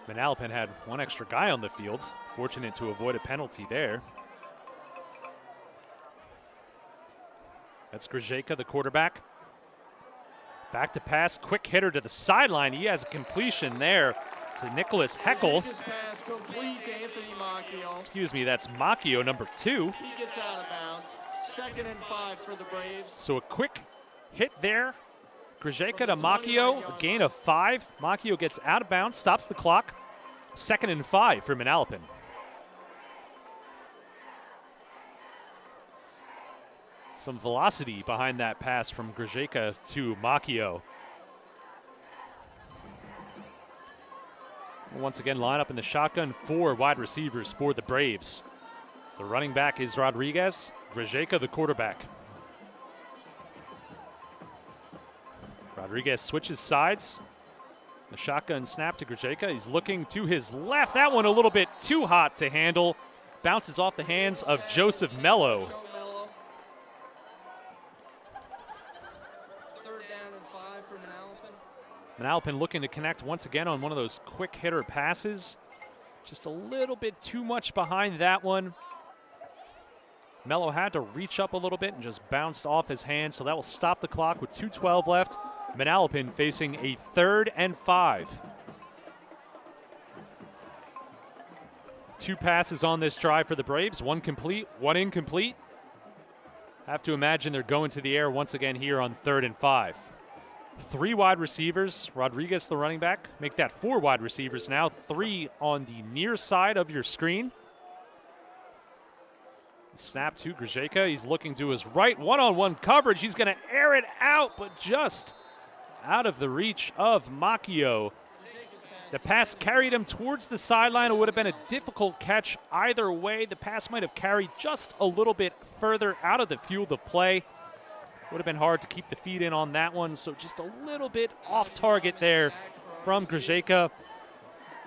Manalapan had 1 extra guy on the field. Fortunate to avoid a penalty there. That's Grzyjka, the quarterback. Back to pass, quick hitter to the sideline. He has a completion there to Nicholas Heckel. Excuse me, that's Macchio, number 2. He gets out of bounds. 2nd and 5 for the Braves. So a quick hit there. Grzyjka to Macchio, a gain of 5. Macchio gets out of bounds, stops the clock. 2nd and 5 for Manalapan. Some velocity behind that pass from Grzyjka to Macchio. Once again, line up in the shotgun, 4 wide receivers for the Braves. The running back is Rodriguez, Grzyjka the quarterback. Rodriguez switches sides. The shotgun snap to Grzyjka. He's looking to his left. That one a little bit too hot to handle. Bounces off the hands of Joseph Mello. 3rd down and 5 for Manalapan. Manalapan looking to connect once again on one of those quick hitter passes. Just a little bit too much behind that one. Mello had to reach up a little bit and just bounced off his hands, so that will stop the clock with 2:12 left. Manalapan facing a 3rd and 5. 2 passes on this drive for the Braves, 1 complete, 1 incomplete. Have to imagine they're going to the air once again here on 3rd and 5. 3 wide receivers. Rodriguez, the running back. Make that 4 wide receivers now. 3 on the near side of your screen. Snap to Grzyka. He's looking to his right. One-on-one coverage. He's going to air it out, but just out of the reach of Macchio. The pass carried him towards the sideline. It would have been a difficult catch either way. The pass might have carried just a little bit further out of the field of play. Would have been hard to keep the feet in on that one, so just a little bit off target there from Grzyka.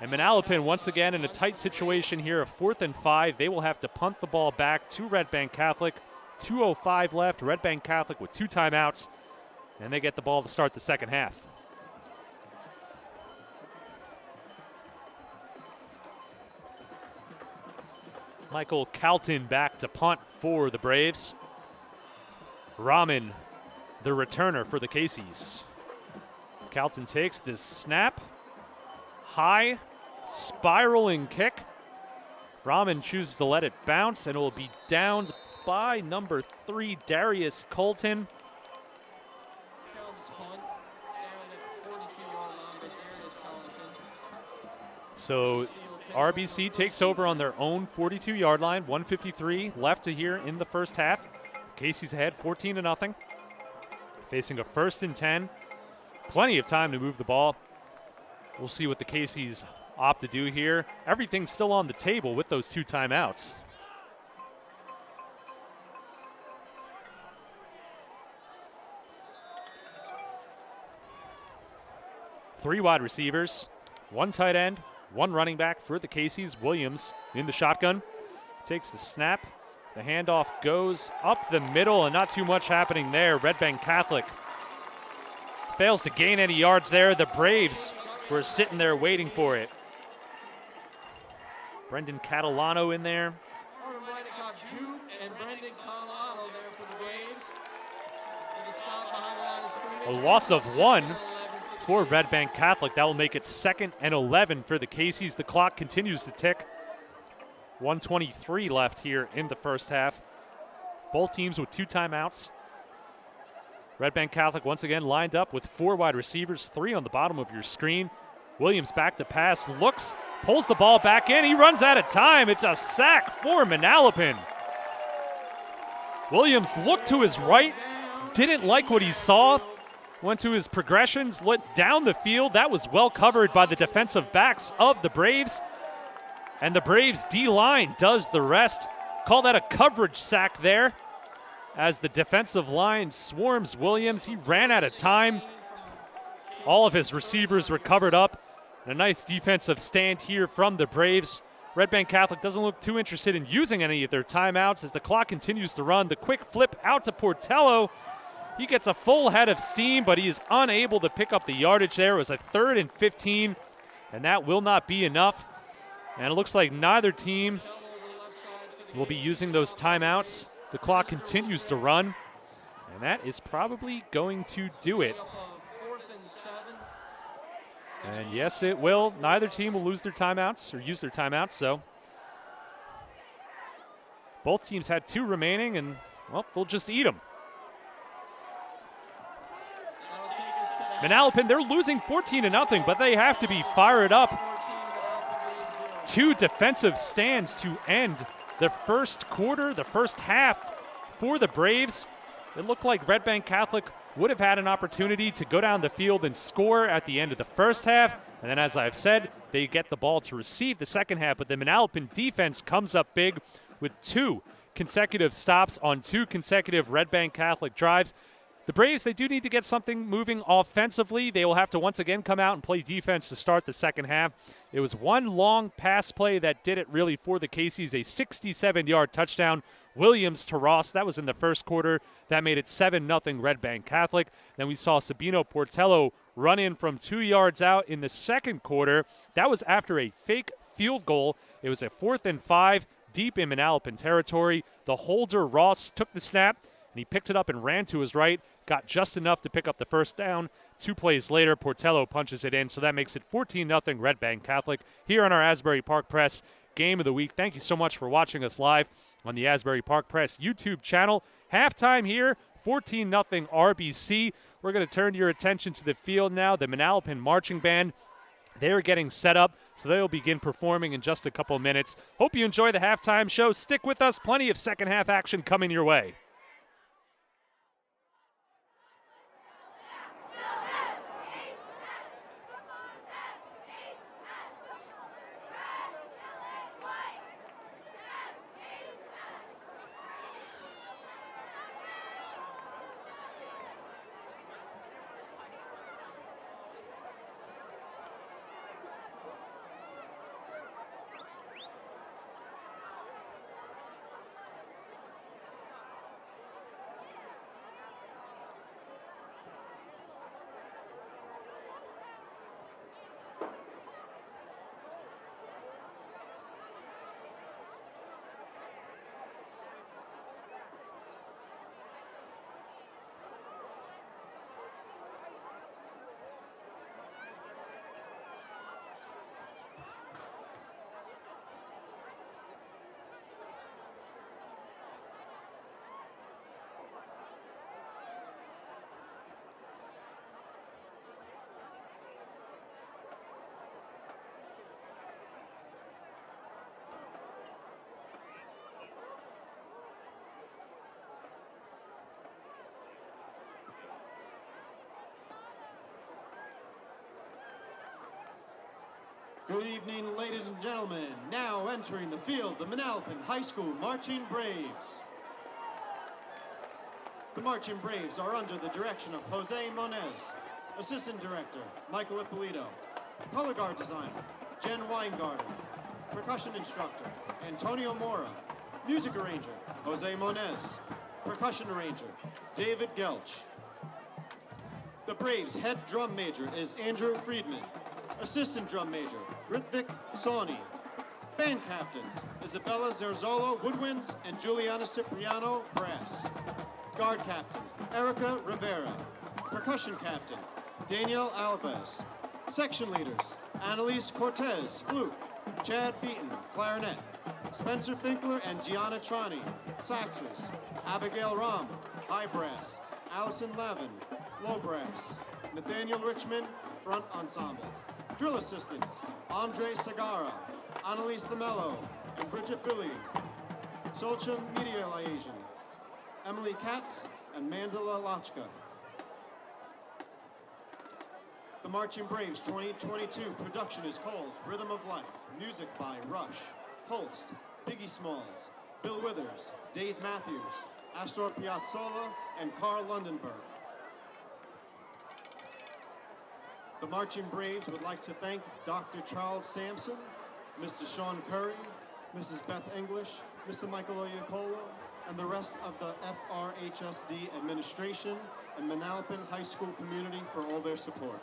And Manalapan once again in a tight situation here, a 4th and 5. They will have to punt the ball back to Red Bank Catholic. 2:05 left. Red Bank Catholic with 2 timeouts, and they get the ball to start the second half. Michael Calton back to punt for the Braves. Rahman, the returner for the Casey's. Calton takes this snap. High, spiraling kick. Rahman chooses to let it bounce, and it will be downed by number 3, Darius Colton. So RBC takes over on their own 42-yard line. 1:53 left to here in the first half. Casey's ahead 14-0. Facing a 1st and 10. Plenty of time to move the ball. We'll see what the Casey's opt to do here. Everything's still on the table with those 2 timeouts. Three wide receivers, 1 tight end, 1 running back for the Casey's. Williams in the shotgun. Takes the snap. The handoff goes up the middle, and not too much happening there. Red Bank Catholic fails to gain any yards there. The Braves were sitting there waiting for it. Brendan Catalano in there. A loss of 1 for Red Bank Catholic. That will make it 2nd and 11 for the Casey's. The clock continues to tick. 1:23 left here in the first half. Both teams with 2 timeouts. Red Bank Catholic once again lined up with 4 wide receivers, 3 on the bottom of your screen. Williams back to pass, looks, pulls the ball back in. He runs out of time. It's a sack for Manalapan. Williams looked to his right, didn't like what he saw, went to his progressions, lit down the field. That was well covered by the defensive backs of the Braves. And the Braves D-line does the rest. Call that a coverage sack there as the defensive line swarms Williams. He ran out of time. All of his receivers were covered up. And a nice defensive stand here from the Braves. Red Bank Catholic doesn't look too interested in using any of their timeouts as the clock continues to run. The quick flip out to Portello. He gets a full head of steam, but he is unable to pick up the yardage there. It was a 3rd and 15, and that will not be enough. And it looks like neither team will be using those timeouts. The clock continues to run, and that is probably going to do it. And yes, it will. Neither team will lose their timeouts or use their timeouts, so both teams had 2 remaining, and, well, they'll just eat them. Manalapan, they're losing 14-0, but they have to be fired up. 2 defensive stands to end the first quarter, the first half for the Braves. It looked like Red Bank Catholic would have had an opportunity to go down the field and score at the end of the first half. And then, as I've said, they get the ball to receive the second half. But the Manalapan defense comes up big with 2 consecutive stops on 2 consecutive Red Bank Catholic drives. The Braves, they do need to get something moving offensively. They will have to once again come out and play defense to start the second half. It was 1 long pass play that did it really for the Casey's, a 67-yard touchdown. Williams to Ross, that was in the first quarter. That made it 7-0 Red Bank Catholic. Then we saw Sabino Portello run in from 2 yards out in the second quarter. That was after a fake field goal. It was a 4th and 5 deep in Manalapan territory. The holder, Ross, took the snap, and he picked it up and ran to his right. Got just enough to pick up the first down. 2 plays later, Portello punches it in, so that makes it 14-0 Red Bank Catholic here on our Asbury Park Press Game of the Week. Thank you so much for watching us live on the Asbury Park Press YouTube channel. Halftime here 14-0 RBC. We're going to turn your attention to the field now. The Manalapan Marching Band, they're getting set up, so they'll begin performing in just a couple minutes. Hope you enjoy the halftime show. Stick with us. Plenty of second half action coming your way. Good evening, ladies and gentlemen. Now entering the field, the Manalapan High School Marching Braves. The Marching Braves are under the direction of Jose Moniz, Assistant Director, Michael Ippolito, Color Guard Designer, Jen Weingarten, Percussion Instructor, Antonio Mora, Music Arranger, Jose Moniz, Percussion Arranger, David Gelch. The Braves' head drum major is Andrew Friedman. Assistant Drum Major, Ritvik Soni. Band Captains, Isabella Zerzolo, Woodwinds, and Juliana Cipriano, Brass. Guard Captain, Erica Rivera. Percussion Captain, Daniel Alves. Section Leaders, Annalise Cortez, Flute. Chad Beaton, Clarinet. Spencer Finkler and Gianna Trani, Saxes. Abigail Ram, High Brass. Allison Levin, Low Brass. Nathaniel Richmond, Front Ensemble. Drill assistants, Andre Sagara, Annalise Lamello, and Bridget Billy. Solcha Media Liaison, Emily Katz, and Mandela Lachka. The Marching Braves 2022 production is called Rhythm of Life. Music by Rush, Holst, Biggie Smalls, Bill Withers, Dave Matthews, Astor Piazzolla, and Carl Lundenberg. The Marching Braves would like to thank Dr. Charles Sampson, Mr. Sean Curry, Mrs. Beth English, Mr. Michael Oyakolo, and the rest of the FRHSD administration and Manalapan High School community for all their support.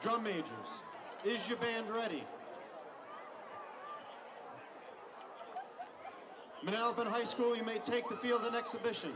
Drum majors, is your band ready? Manalapan High School, you may take the field in exhibition.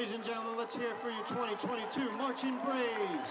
Ladies and gentlemen, let's hear it for your 2022 Marching Braves.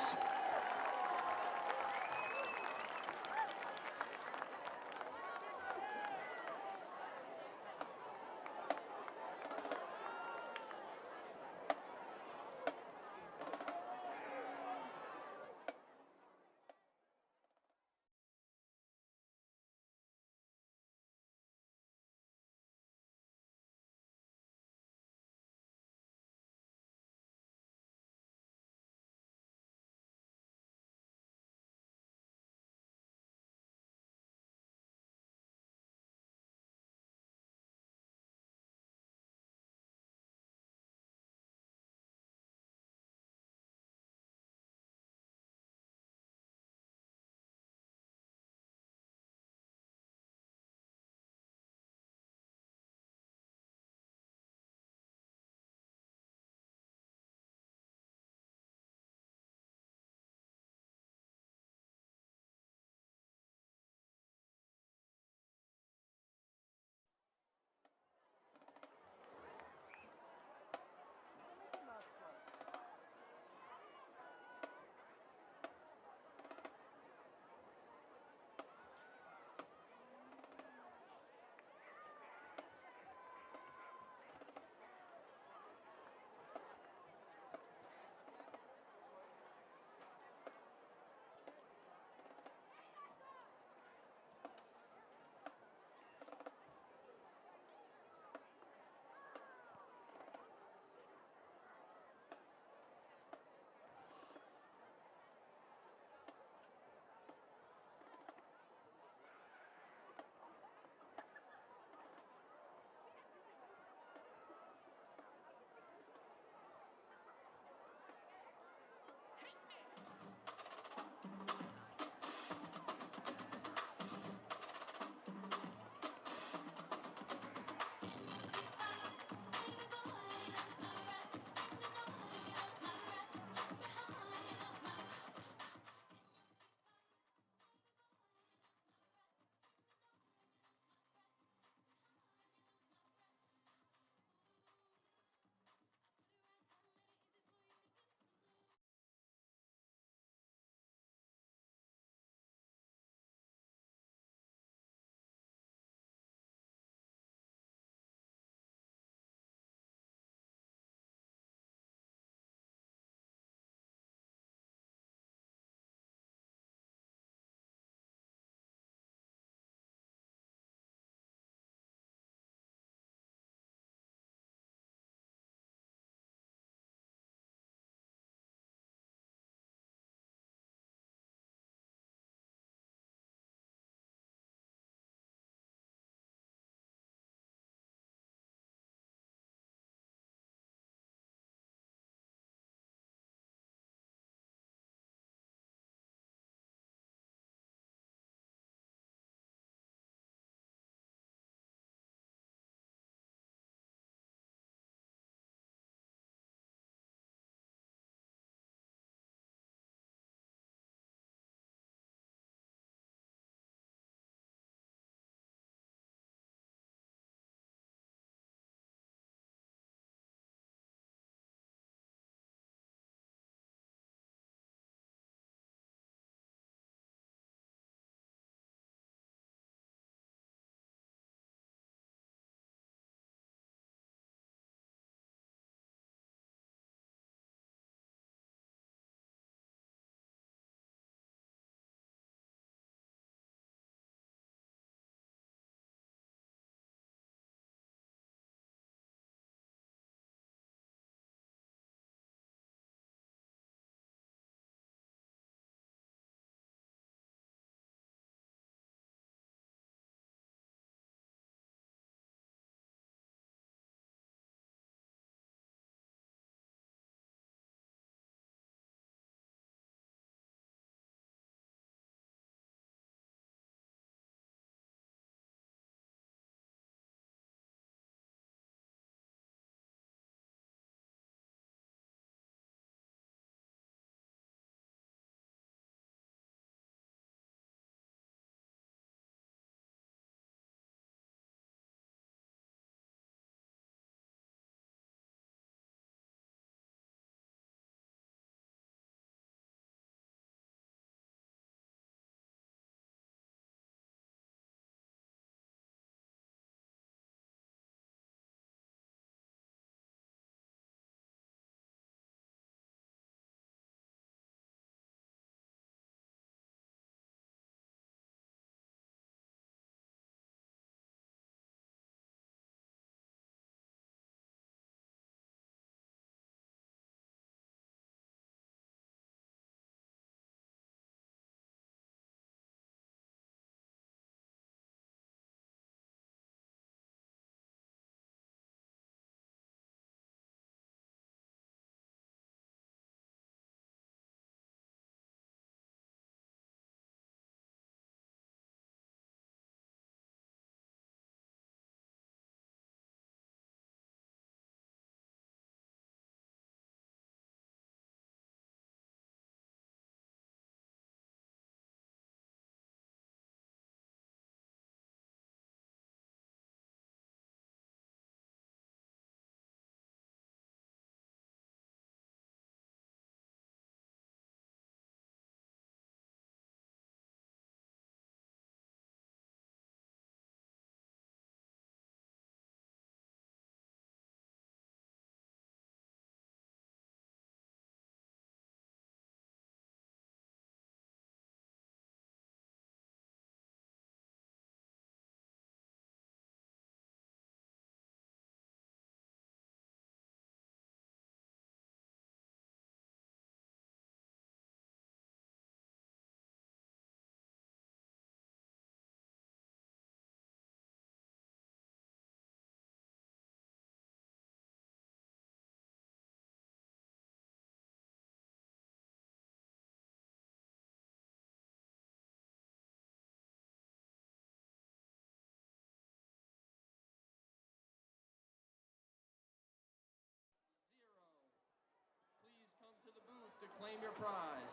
claim your prize.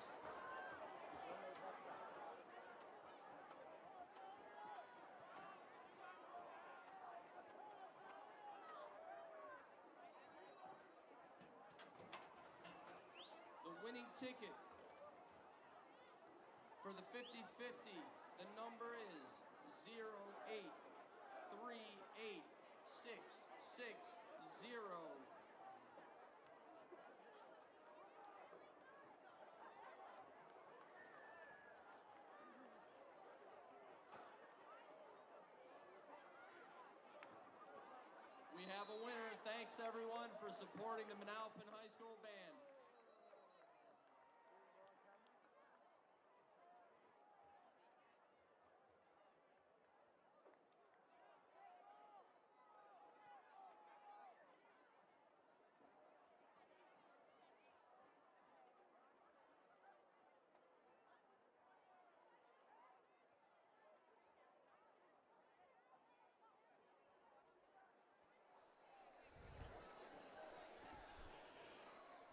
The winning ticket for the 50-50, the number is 0838660. We have a winner. Thanks everyone for supporting the Manalapan High School Band.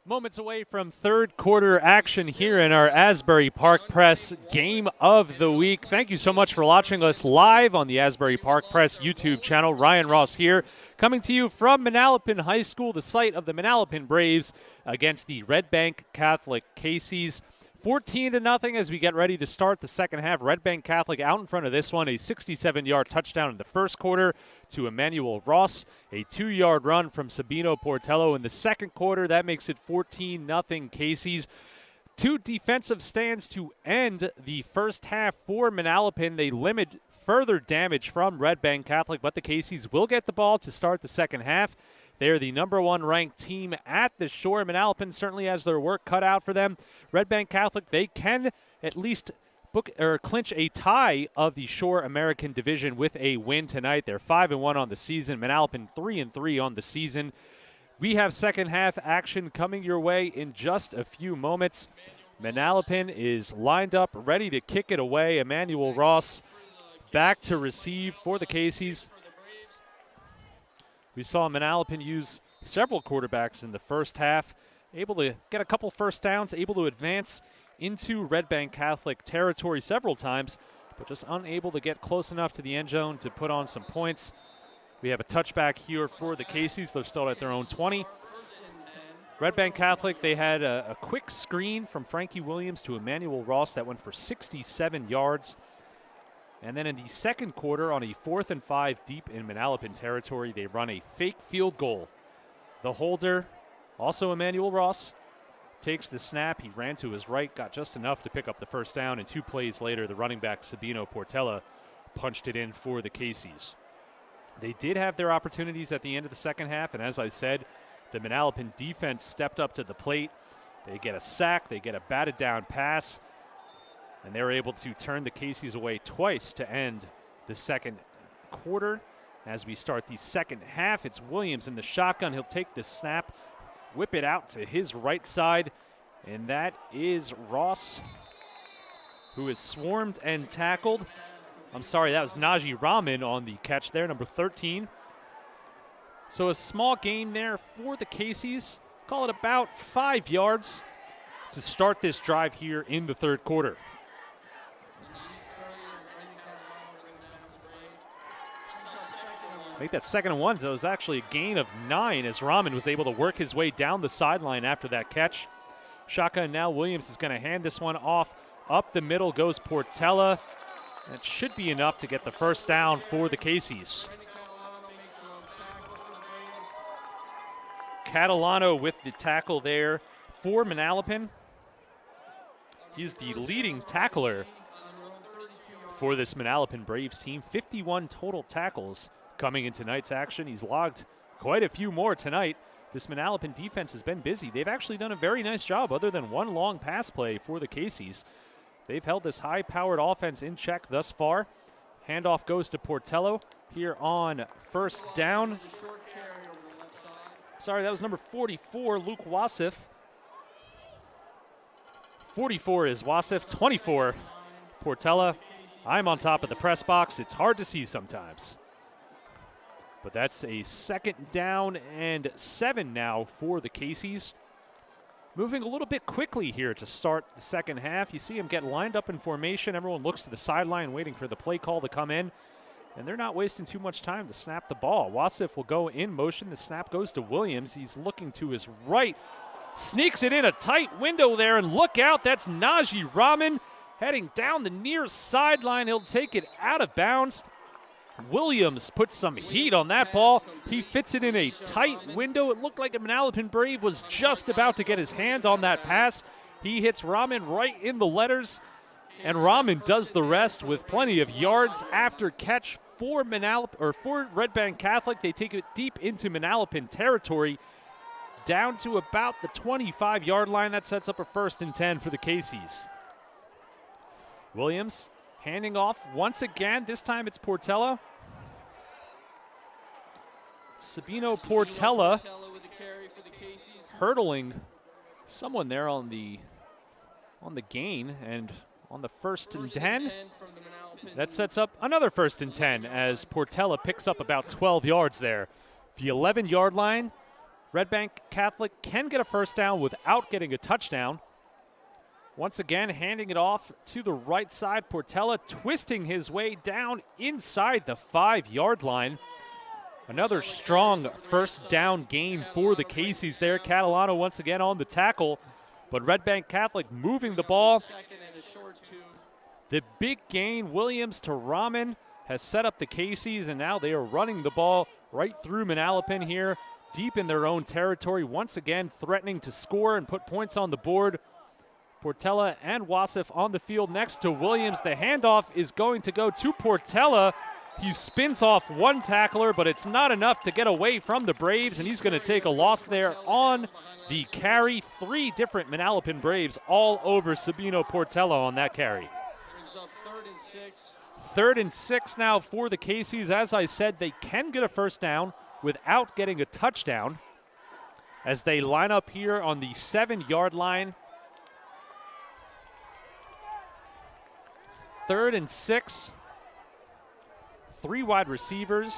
Moments away from third quarter action here in our Asbury Park Press Game of the Week. Thank you so much for watching us live on the Asbury Park Press YouTube channel. Ryan Ross here, coming to you from Manalapan High School, the site of the Manalapan Braves against the Red Bank Catholic Casey's. 14-0 as we get ready to start the second half. Red Bank Catholic out in front of this one. A 67-yard touchdown in the first quarter to Emmanuel Ross. A 2-yard run from Sabino Portello in the second quarter. That makes it 14-0 Casey's. Two defensive stands to end the first half for Manalapan. They limit further damage from Red Bank Catholic, but the Casey's will get the ball to start the second half. They're the number one ranked team at the Shore. Manalapan certainly has their work cut out for them. Red Bank Catholic, they can at least clinch a tie of the Shore American Division with a win tonight. They're 5-1 on the season. Manalapan 3-3 on the season. We have second half action coming your way in just a few moments. Manalapan is lined up, ready to kick it away. Emmanuel Ross back to receive for the Casey's. We saw Manalapan use several quarterbacks in the first half, able to get a couple first downs, able to advance into Red Bank Catholic territory several times, but just unable to get close enough to the end zone to put on some points. We have a touchback here for the Casey's. They're still at their own 20. Red Bank Catholic, they had a quick screen from Frankie Williams to Emmanuel Ross that went for 67 yards. And then in the second quarter, on a 4th and 5 deep in Manalapan territory, they run a fake field goal. The holder, also Emmanuel Ross, takes the snap. He ran to his right, got just enough to pick up the first down, and 2 plays later, the running back Sabino Portella punched it in for the Casey's. They did have their opportunities at the end of the second half, and as I said, the Manalapan defense stepped up to the plate. They get a sack, they get a batted down pass, and they're able to turn the Casey's away twice to end the second quarter. As we start the second half, it's Williams in the shotgun. He'll take the snap, whip it out to his right side, and that is Ross, who is swarmed and tackled. I'm sorry, that was Najee Rahman on the catch there, number 13. So a small gain there for the Casey's. Call it about 5 yards to start this drive here in the third quarter. I think that second and one, so it was actually a gain of 9 as Rahman was able to work his way down the sideline after that catch. Shotgun now, Williams is going to hand this one off. Up the middle goes Portella. That should be enough to get the first down for the Casey's. Catalano with the tackle there for Manalapan. He's the leading tackler for this Manalapan Braves team. 51 total tackles coming in tonight's action. He's logged quite a few more tonight. This Manalapan defense has been busy. They've actually done a very nice job other than one long pass play for the Casey's. They've held this high-powered offense in check thus far. Handoff goes to Portello here on first down. Sorry, that was number 44, Luke Wasif. 44 is Wasif, 24, Portella. I'm on top of the press box. It's hard to see sometimes. But that's a second down and 7 now for the Casey's. moving a little bit quickly here to start the second half. You see them get lined up in formation. Everyone looks to the sideline waiting for the play call to come in. And they're not wasting too much time to snap the ball. Wasif will go in motion. The snap goes to Williams. He's looking to his right. Sneaks it in a tight window there, and look out. That's Najee Rahman heading down the near sideline. He'll take it out of bounds. Williams puts some heat on that ball. He fits it in a tight window. It looked like a Manalapan Brave was just about to get his hand on that pass. He hits Rahman right in the letters, and Rahman does the rest with plenty of yards after catch for Red Bank Catholic. They take it deep into Manalapan territory, down to about the 25-yard line. That sets up a 1st and 10 for the Casey's. Williams handing off once again. This time it's Portela. Sabino Portela hurdling someone there on the gain, and on the 1st and 10, that sets up another 1st and 10 as Portela picks up about 12 yards there. The 11-yard line, Red Bank Catholic can get a 1st down without getting a touchdown. Once again, handing it off to the right side. Portela twisting his way down inside the 5-yard line. Another strong 1st down gain for the Casey's there. Catalano once again on the tackle, but Red Bank Catholic moving the ball. The big gain, Williams to Rahman, has set up the Casey's, and now they are running the ball right through Manalapan here, deep in their own territory, once again threatening to score and put points on the board. Portela and Wasif on the field next to Williams. The handoff is going to go to Portela. He spins off one tackler, but it's not enough to get away from the Braves, and he's going to take a loss there on the carry. 3 different Manalapan Braves all over Sabino Portela on that carry. 3rd and 6 now for the Casey's. As I said, they can get a 1st down without getting a touchdown as they line up here on the 7-yard line. 3rd and 6. 3 wide receivers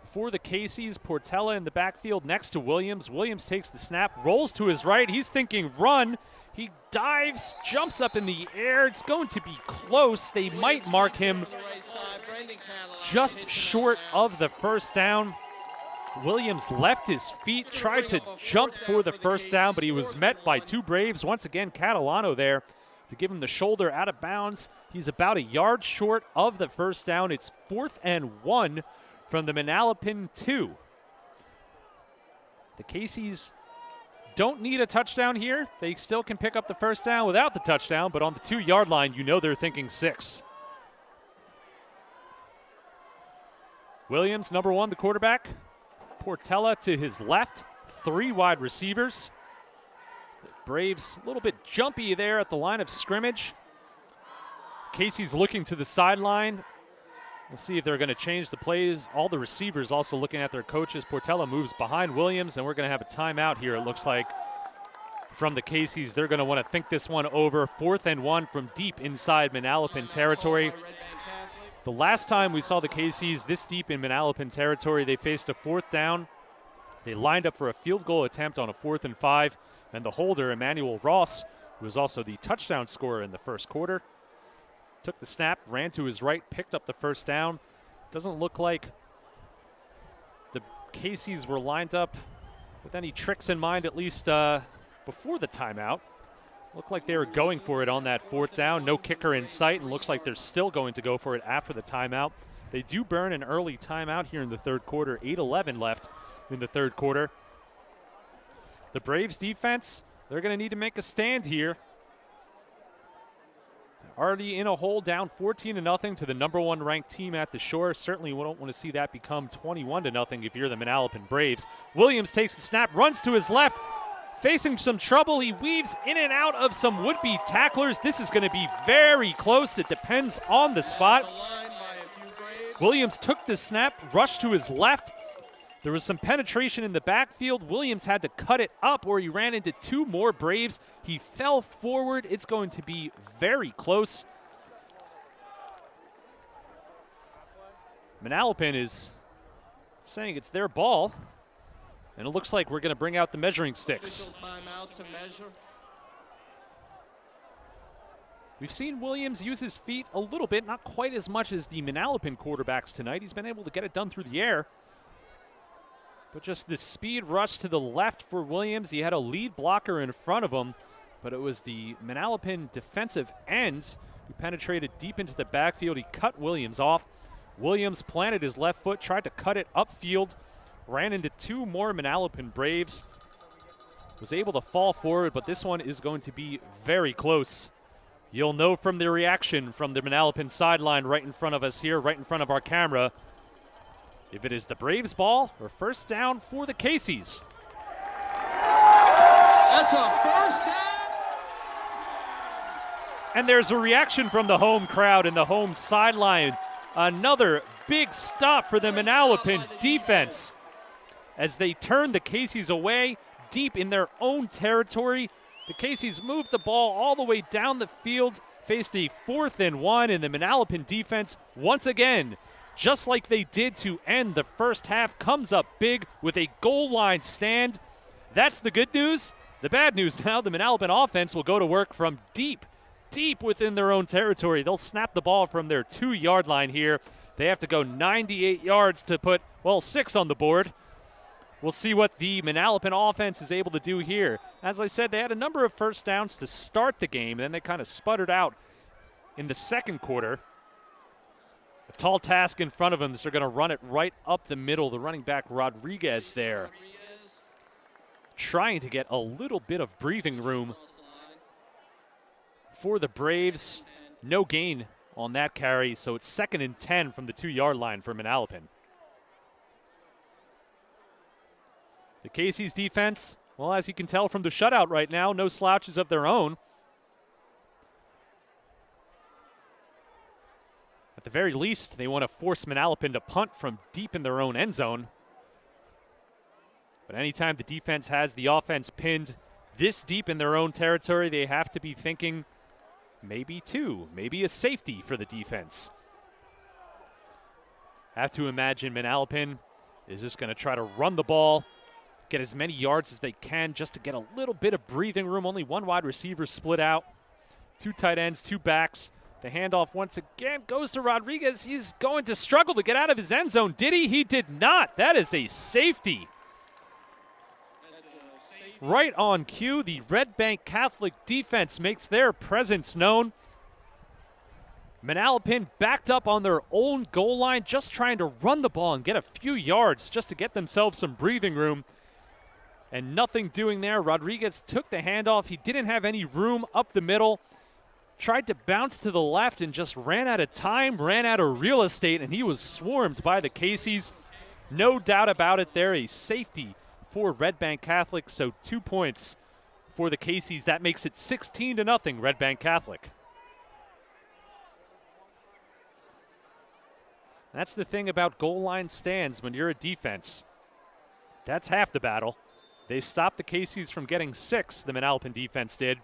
for the Casey's. Portela in the backfield next to Williams. Williams takes the snap, rolls to his right. He's thinking run. He dives, jumps up in the air. It's going to be close. They might mark him just short of the 1st down. Williams left his feet, tried to jump for the 1st down, but he was met by 2 Braves. Once again, Catalano there to give him the shoulder out of bounds. He's about a yard short of the 1st down. It's 4th and 1 from the Manalapan 2. The Casey's don't need a touchdown here. They still can pick up the 1st down without the touchdown, but on the 2-yard line, you know they're thinking 6. Williams, number 1, the quarterback. Portela to his left. 3 wide receivers. The Braves a little bit jumpy there at the line of scrimmage. Casey's looking to the sideline. We'll see if they're going to change the plays. All the receivers also looking at their coaches. Portela moves behind Williams, and we're going to have a timeout here, it looks like, from the Casey's. They're going to want to think this one over. 4th and 1 from deep inside Manalapan territory. The last time we saw the Casey's this deep in Manalapan territory, they faced a 4th down. They lined up for a field goal attempt on a 4th and 5, and the holder, Emmanuel Ross, who was also the touchdown scorer in the 1st quarter, took the snap, ran to his right, picked up the 1st down. Doesn't look like the Casey's were lined up with any tricks in mind, at least before the timeout. Looked like they were going for it on that 4th down. No kicker in sight, and looks like they're still going to go for it after the timeout. They do burn an early timeout here in the 3rd quarter. 8:11 left in the 3rd quarter. The Braves defense, they're going to need to make a stand here. Already in a hole, down 14-0 to the number 1 ranked team at the Shore. Certainly we don't want to see that become 21-0 if you're the Manalapan Braves. Williams takes the snap, runs to his left, facing some trouble. He weaves in and out of some would-be tacklers. This is going to be very close. It depends on the spot. Williams took the snap, rushed to his left. There was some penetration in the backfield. Williams had to cut it up, or he ran into 2 more Braves. He fell forward. It's going to be very close. Manalapan is saying it's their ball. And it looks like we're going to bring out the measuring sticks. Official timeout to measure. We've seen Williams use his feet a little bit, not quite as much as the Manalapan quarterbacks tonight. He's been able to get it done through the air. But just the speed rush to the left for Williams. He had a lead blocker in front of him, but it was the Manalapan defensive ends who penetrated deep into the backfield. He cut Williams off. Williams planted his left foot, tried to cut it upfield, ran into two more Manalapan Braves. Was able to fall forward, but this one is going to be very close. You'll know from the reaction from the Manalapan sideline right in front of us here, right in front of our camera, if it is the Braves ball or first down for the Caseys. That's a first down. And there's a reaction from the home crowd and the home sideline. Another big stop for the Manalapan defense as they turn the Caseys away deep in their own territory. The Caseys moved the ball all the way down the field, faced a 4th and 1, and the Manalapan defense once again, just like they did to end the first half, comes up big with a goal line stand. That's the good news. The bad news now, the Manalapan offense will go to work from deep within their own territory. They'll snap the ball from their 2-yard line here. They have to go 98 yards to put, 6 on the board. We'll see what the Manalapan offense is able to do here. As I said, they had a number of first downs to start the game, and then they kind of sputtered out in the second quarter. A tall task in front of them, so they're going to run it right up the middle. The running back Rodriguez there, trying to get a little bit of breathing room for the Braves. No gain on that carry, so it's 2nd and 10 from the 2-yard line for Manalapan. The Caseys defense, well, as you can tell from the shutout right now, no slouches of their own. At the very least, they want to force Manalapan to punt from deep in their own end zone. But anytime the defense has the offense pinned this deep in their own territory, they have to be thinking maybe maybe a safety for the defense. Have to imagine Manalapan is just going to try to run the ball, get as many yards as they can just to get a little bit of breathing room. Only one wide receiver split out. 2 tight ends, 2 backs. The handoff once again goes to Rodriguez. He's going to struggle to get out of his end zone. Did he? He did not. That is a safety. Right on cue, the Red Bank Catholic defense makes their presence known. Manalapan backed up on their own goal line, just trying to run the ball and get a few yards just to get themselves some breathing room. And nothing doing there. Rodriguez took the handoff. He didn't have any room up the middle. Tried to bounce to the left and just ran out of time, ran out of real estate, and he was swarmed by the Caseys. No doubt about it there, a safety for Red Bank Catholic, so 2 points for the Caseys. That makes it 16-0 Red Bank Catholic. That's the thing about goal line stands when you're a defense. That's half the battle. They stopped the Caseys from getting 6, the Manalapan defense did.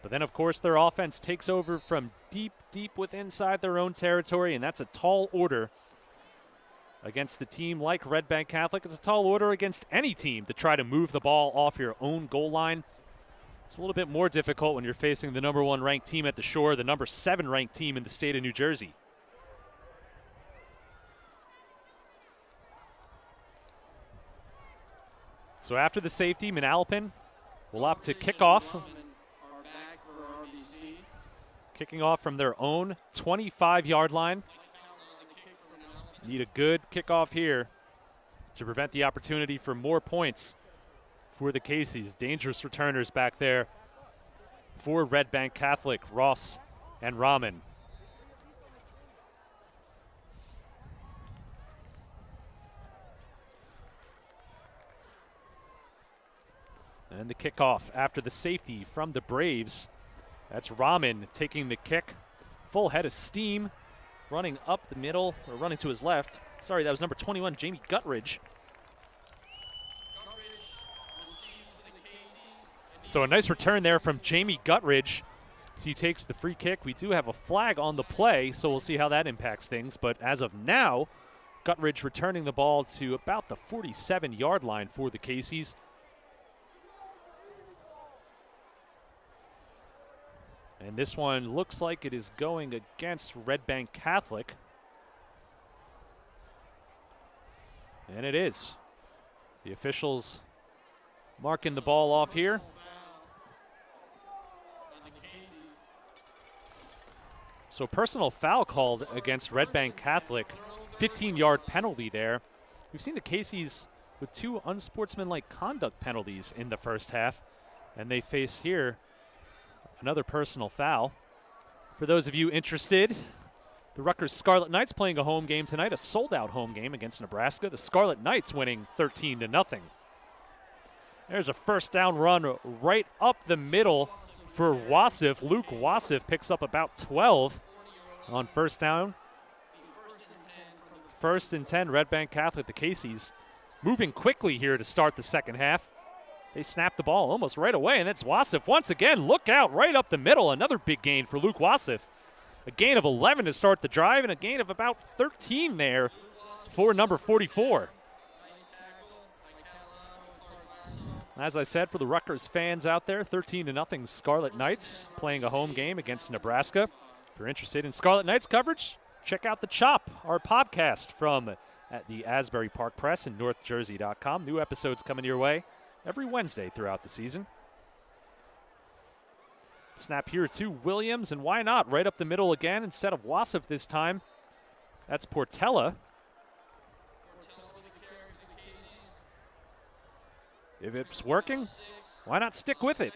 But then, of course, their offense takes over from deep within inside their own territory, and that's a tall order against the team like Red Bank Catholic. It's a tall order against any team to try to move the ball off your own goal line. It's a little bit more difficult when you're facing the number 1 ranked team at the Shore, the number 7 ranked team in the state of New Jersey. So after the safety, Manalapan will opt to kick off. Kicking off from their own 25-yard line. Need a good kickoff here to prevent the opportunity for more points for the Caseys. Dangerous returners back there for Red Bank Catholic, Ross and Rahman. And the kickoff after the safety from the Braves. That's Rahman taking the kick. Full head of steam. Running up the middle, or running to his left. Sorry, that was number 21, Jamie Guttridge. So a nice return there from Jamie Guttridge. So he takes the free kick. We do have a flag on the play, so we'll see how that impacts things. But as of now, Guttridge returning the ball to about the 47-yard line for the Caseys. And this one looks like it is going against Red Bank Catholic. And it is. The officials marking the ball off here. So personal foul called against Red Bank Catholic. 15-yard penalty there. We've seen the Caseys with 2 unsportsmanlike conduct penalties in the first half. And they face here another personal foul. For those of you interested, the Rutgers Scarlet Knights playing a home game tonight, a sold-out home game against Nebraska. The Scarlet Knights winning 13-0. There's a first down run right up the middle for Wassef. Luke Wassef picks up about 12 on first down. 1st and 10, Red Bank Catholic. The Caseys moving quickly here to start the second half. They snap the ball almost right away, and it's Wassef once again. Look out, right up the middle. Another big gain for Luke Wassef. A gain of 11 to start the drive, and a gain of about 13 there for number 44. As I said, for the Rutgers fans out there, 13-0 Scarlet Knights playing a home game against Nebraska. If you're interested in Scarlet Knights coverage, check out The Chop, our podcast from at the Asbury Park Press and NorthJersey.com. New episodes coming your way every Wednesday throughout the season. Snap here to Williams, and why not? Right up the middle again instead of Wassef this time. That's Portella. If it's working, why not stick with it?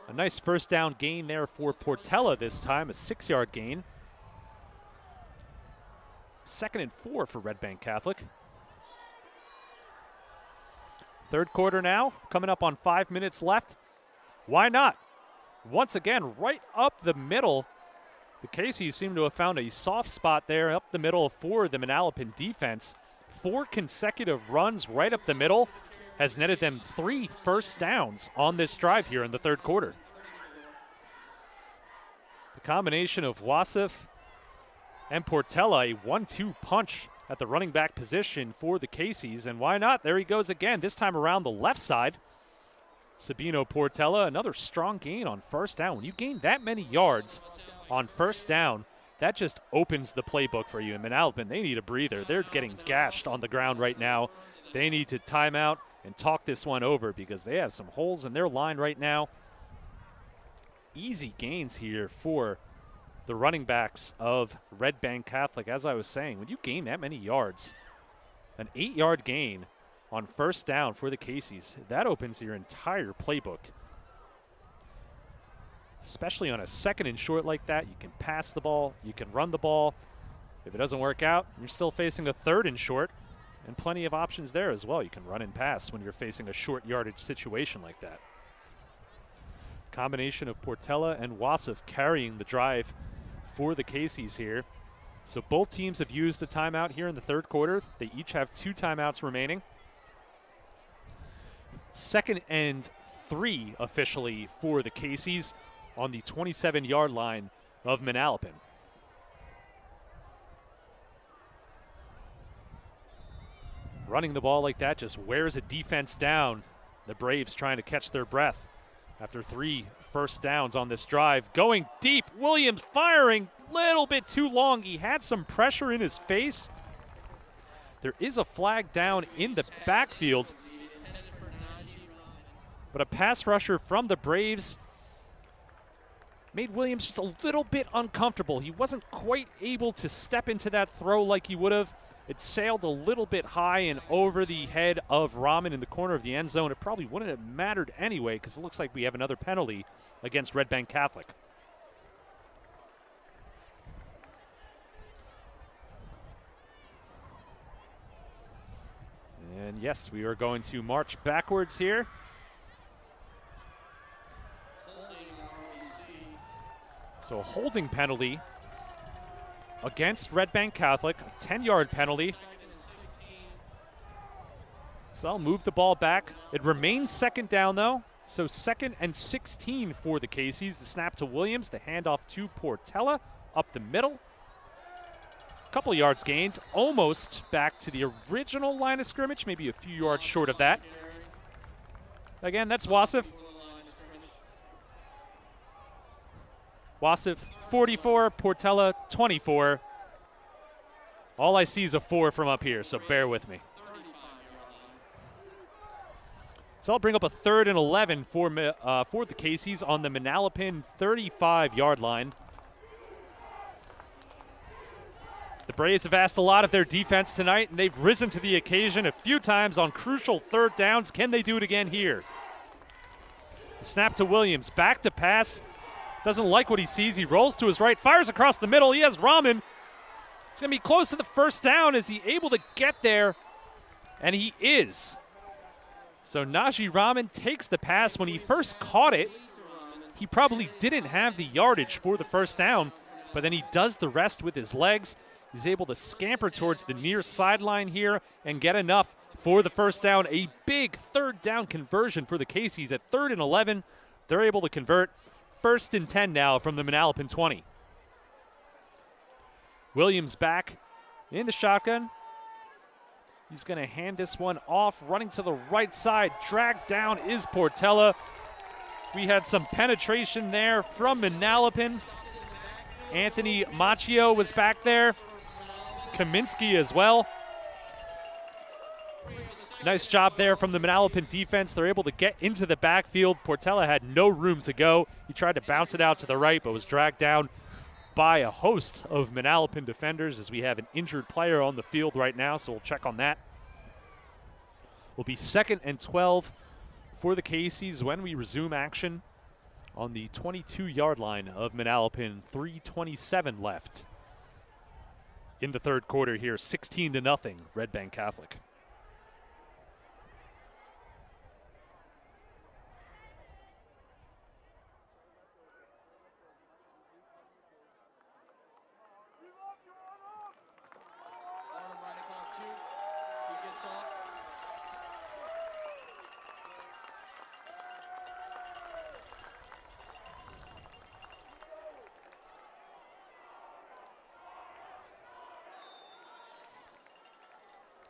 A nice first down gain there for Portella this time, a 6-yard gain. 2nd and 4 for Red Bank Catholic. Third quarter now, coming up on 5 minutes left. Why not? Once again, right up the middle. The Caseys seem to have found a soft spot there up the middle for the Manalapan defense. 4 consecutive runs right up the middle has netted them 3 first downs on this drive here in the third quarter. The combination of Wassef and Portella, a 1-2 punch at the running back position for the Caseys, and why not? There he goes again, this time around the left side. Sabino Portella, another strong gain on first down. When you gain that many yards on first down, that just opens the playbook for you. In Manalapan, they need a breather. They're getting gashed on the ground right now. They need to time out and talk this one over because they have some holes in their line right now. Easy gains here for the running backs of Red Bank Catholic. As I was saying, when you gain that many yards, an 8-yard gain on first down for the Caseys, that opens your entire playbook. Especially on a 2nd and short like that, you can pass the ball, you can run the ball. If it doesn't work out, you're still facing a 3rd and short, and plenty of options there as well. You can run and pass when you're facing a short yardage situation like that. Combination of Portella and Wassef carrying the drive for the Caseys here. So both teams have used a timeout here in the third quarter. They each have 2 timeouts remaining. 2nd and 3 officially for the Caseys on the 27-yard line of Manalapan. Running the ball like that just wears a defense down. The Braves trying to catch their breath after 3 first downs on this drive. Going deep, Williams firing a little bit too long. He had some pressure in his face. There is a flag down in the backfield, but a pass rusher from the Braves made Williams just a little bit uncomfortable. He wasn't quite able to step into that throw like he would have. It sailed a little bit high and over the head of Rahman in the corner of the end zone. It probably wouldn't have mattered anyway because it looks like we have another penalty against Red Bank Catholic. And yes, we are going to march backwards here. So a holding penalty against Red Bank Catholic, a 10-yard penalty. So I'll move the ball back. It remains 2nd down, though. So 2nd and 16 for the Caseys. The snap to Williams, the handoff to Portella, up the middle. couple of yards gained, almost back to the original line of scrimmage, maybe a few yards short of that. Again, that's Wasif. Wasif 44, Portela 24. All I see is a 4 from up here, so bear with me. So I'll bring up a 3rd and 11 for the Caseys on the Manalapan 35-yard line. The Braves have asked a lot of their defense tonight, and they've risen to the occasion a few times on crucial 3rd downs. Can they do it again here? The snap to Williams, back to pass. Doesn't like what he sees. He rolls to his right, fires across the middle. He has Rahman. It's going to be close to the 1st down. Is he able to get there? And he is. So Najee Rahman takes the pass. When he first caught it, he probably didn't have the yardage for the 1st down, but then he does the rest with his legs. He's able to scamper towards the near sideline here and get enough for the 1st down. A big 3rd down conversion for the Caseys at 3rd and 11. They're able to convert. 1st and 10 now from the Manalapan 20. Williams back in the shotgun. He's going to hand this one off, running to the right side. Dragged down is Portela. We had some penetration there from Manalapan. Anthony Macchio was back there. Kaminsky as well. Nice job there from the Manalapan defense. They're able to get into the backfield. Portela had no room to go. He tried to bounce it out to the right, but was dragged down by a host of Manalapan defenders, as we have an injured player on the field right now, so we'll check on that. Will be 2nd and 12 for the Caseys when we resume action on the 22-yard line of Manalapan. 3:27 left in the 3rd quarter here. 16-0 Red Bank Catholic.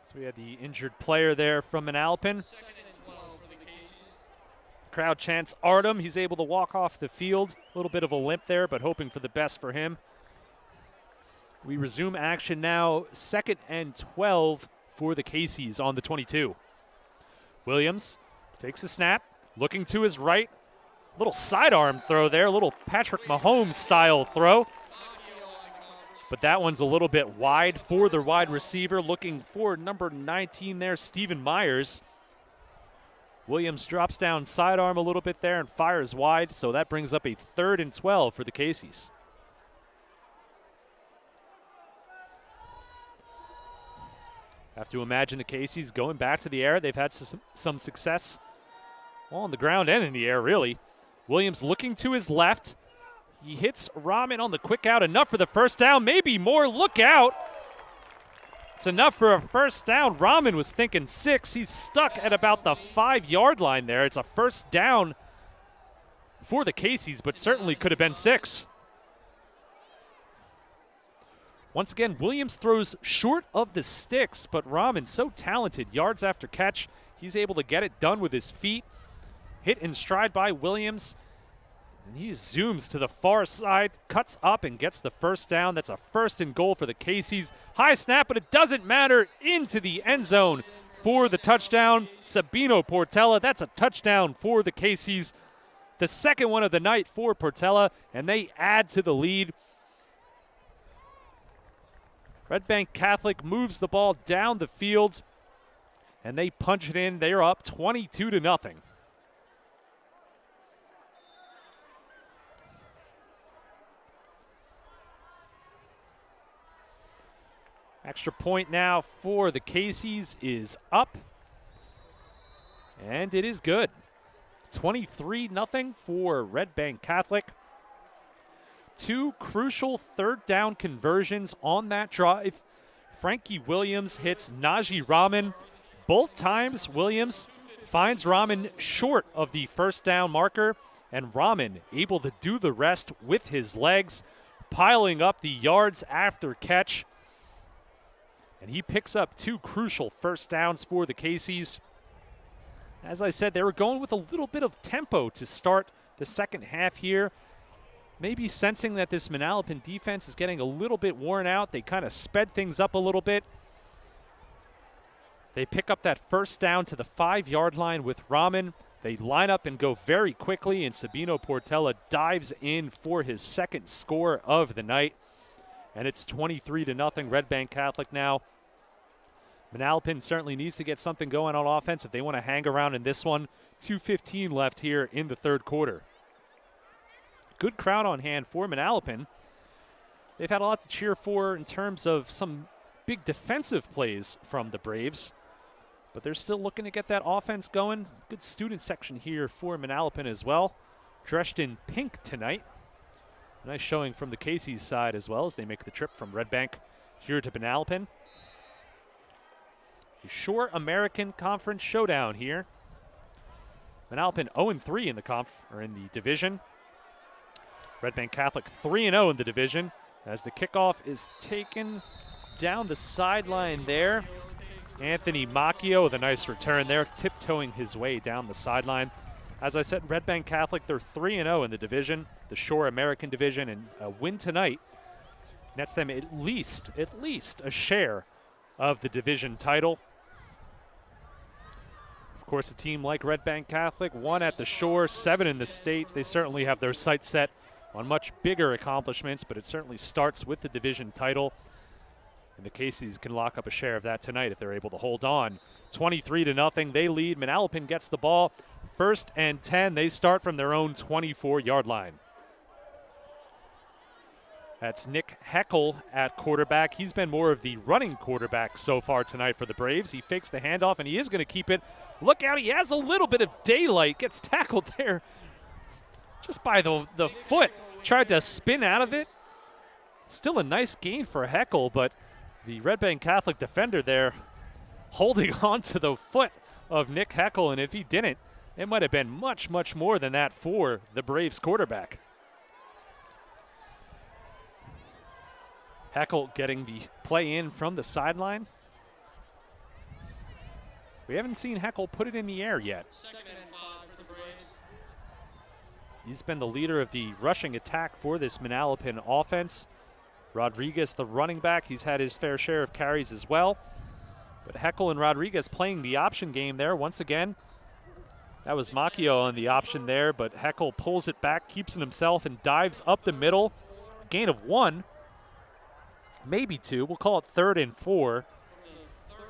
So we had the injured player there from Manalapan. Crowd chants Artem. He's able to walk off the field. A little bit of a limp there, but hoping for the best for him. We resume action now. 2nd and 12 for the Caseys on the 22. Williams takes a snap, looking to his right. Little sidearm throw there, a little Patrick Mahomes style throw. But that one's a little bit wide for the wide receiver, looking for number 19 there, Stephen Myers. Williams drops down sidearm a little bit there and fires wide, so that brings up a 3rd and 12 for the Caseys. Have to imagine the Caseys going back to the air. They've had some success on the ground and in the air, really. Williams looking to his left. He hits Rahman on the quick out. Enough for the 1st down, maybe more. Look out. It's enough for a 1st down. Rahman was thinking 6. He's stuck at about the 5-yard line there. It's a 1st down for the Caseys, but certainly could have been 6. Once again, Williams throws short of the sticks, but Rahman, so talented, yards after catch. He's able to get it done with his feet. Hit in stride by Williams. And he zooms to the far side, cuts up and gets the 1st down. That's a 1st and goal for the Caseys. High snap, but it doesn't matter. Into the end zone for the touchdown. Sabino Portela, that's a touchdown for the Caseys. The 2nd one of the night for Portela, and they add to the lead. Red Bank Catholic moves the ball down the field, and they punch it in. They're up 22-0. Extra point now for the Caseys is up, and it is good. 23-0 for Red Bank Catholic. 2 crucial 3rd down conversions on that drive. Frankie Williams hits Najee Rahman. Both times Williams finds Rahman short of the 1st down marker, and Rahman able to do the rest with his legs, piling up the yards after catch. And he picks up 2 crucial first downs for the Caseys. As I said, they were going with a little bit of tempo to start the second half here. Maybe sensing that this Manalapan defense is getting a little bit worn out. They kind of sped things up a little bit. They pick up that first down to the 5-yard line with Rahman. They line up and go very quickly, and Sabino Portela dives in for his second score of the night. And it's 23-0 Red Bank Catholic now. Manalapan certainly needs to get something going on offense if they want to hang around in this one. 2:15 left here in the third quarter. Good crowd on hand for Manalapan. They've had a lot to cheer for in terms of some big defensive plays from the Braves, but they're still looking to get that offense going. Good student section here for Manalapan as well. Dressed in pink tonight. Nice showing from the Caseys side as well as they make the trip from Red Bank here to Manalapan. The Shore American Conference showdown here. Manalapan 0-3 in the division. Red Bank Catholic 3-0 in the division as the kickoff is taken down the sideline there. Anthony Macchio with a nice return there, tiptoeing his way down the sideline. As I said, Red Bank Catholic, they're 3-0 in the division, the Shore American division, and a win tonight nets them at least a share of the division title. Of course, a team like Red Bank Catholic, 1 at the Shore, 7 in the state. They certainly have their sights set on much bigger accomplishments, but it certainly starts with the division title. And the Caseys can lock up a share of that tonight if they're able to hold on. 23-0, they lead. Manalapan gets the ball. 1st and 10, they start from their own 24-yard line. That's Nick Heckel at quarterback. He's been more of the running quarterback so far tonight for the Braves. He fakes the handoff, and he is going to keep it. Look out, he has a little bit of daylight. Gets tackled there just by the foot. Tried to spin out of it. Still a nice gain for Heckel, but the Red Bank Catholic defender there holding on to the foot of Nick Heckel, and if he didn't, it might have been much, much more than that for the Braves quarterback. Heckel getting the play in from the sideline. We haven't seen Heckel put it in the air yet. 2nd and 5 for the Braves. He's been the leader of the rushing attack for this Manalapan offense. Rodriguez, the running back, he's had his fair share of carries as well. But Heckel and Rodriguez playing the option game there once again. That was Macchio on the option there, but Heckel pulls it back, keeps it himself, and dives up the middle. Gain of 1, maybe 2. We'll call it 3rd and 4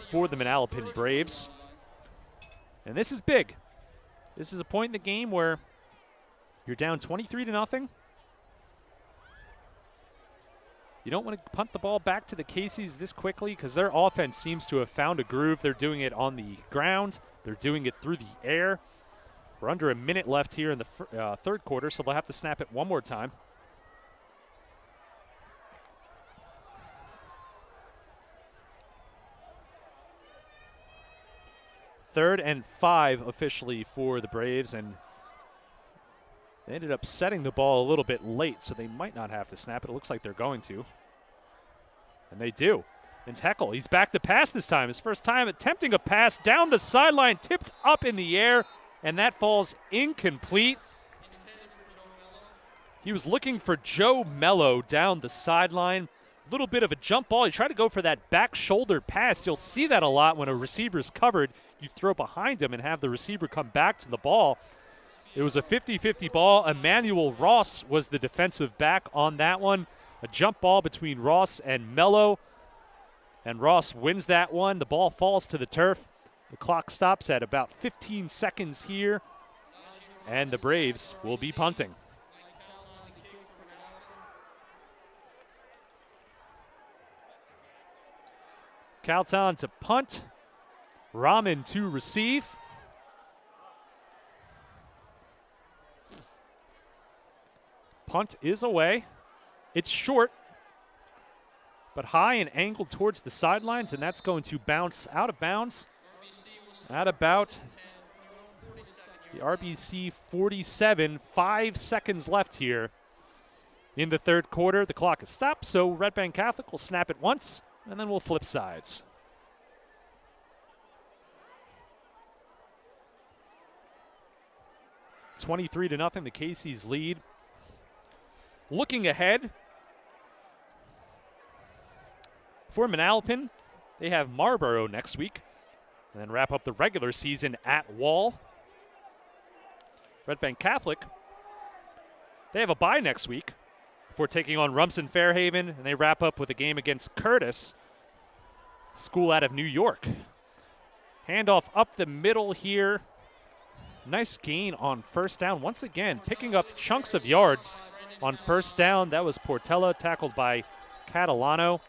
for the Manalapan Braves. And this is big. This is a point in the game where you're down 23-0. You don't want to punt the ball back to the Caseys this quickly because their offense seems to have found a groove. They're doing it on the ground. They're doing it through the air. We're under a minute left here in the third quarter, so they'll have to snap it one more time. Third and 5 officially for the Braves, and they ended up setting the ball a little bit late, so they might not have to snap it. It looks like they're going to. And they do. And Heckel, he's back to pass this time. His first time attempting a pass down the sideline, tipped up in the air, and that falls incomplete. He was looking for Joe Mello down the sideline. A little bit of a jump ball. He tried to go for that back shoulder pass. You'll see that a lot when a receiver's covered. You throw behind him and have the receiver come back to the ball. It was a 50-50 ball. Emmanuel Ross was the defensive back on that one. A jump ball between Ross and Mello. And Ross wins that one. The ball falls to the turf. The clock stops at about 15 seconds here. And the Braves will be punting. Calton to punt. Rahman to receive. Punt is away. It's short, but high and angled towards the sidelines, and that's going to bounce out of bounds at about the RBC 47. 5 seconds left here in the third quarter. The clock is stopped, so Red Bank Catholic will snap it once, and then we'll flip sides. (23-0), the Casey's lead. Looking ahead for Manalapan, they have Marlboro next week, and then wrap up the regular season at Wall. Red Bank Catholic, they have a bye next week before taking on Rumson Fairhaven, and they wrap up with a game against Curtis, school out of New York. Handoff up the middle here. Nice gain on first down. Once again, picking up chunks of yards on first down. That was Portella, tackled by Catalano.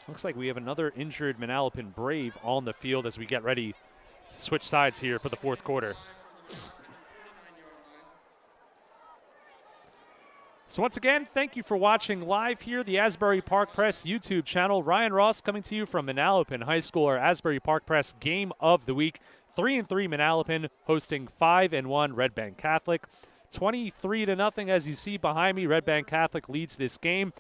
Looks like we have another injured Manalapan Brave on the field as we get ready to switch sides here for the fourth quarter. So once again, thank you for watching live here, the Asbury Park Press YouTube channel. Ryan Ross coming to you from Manalapan High School, our Asbury Park Press Game of the Week. 3-3 Manalapan hosting 5-1 Red Bank Catholic. 23-0 as you see behind me. Red Bank Catholic leads this game.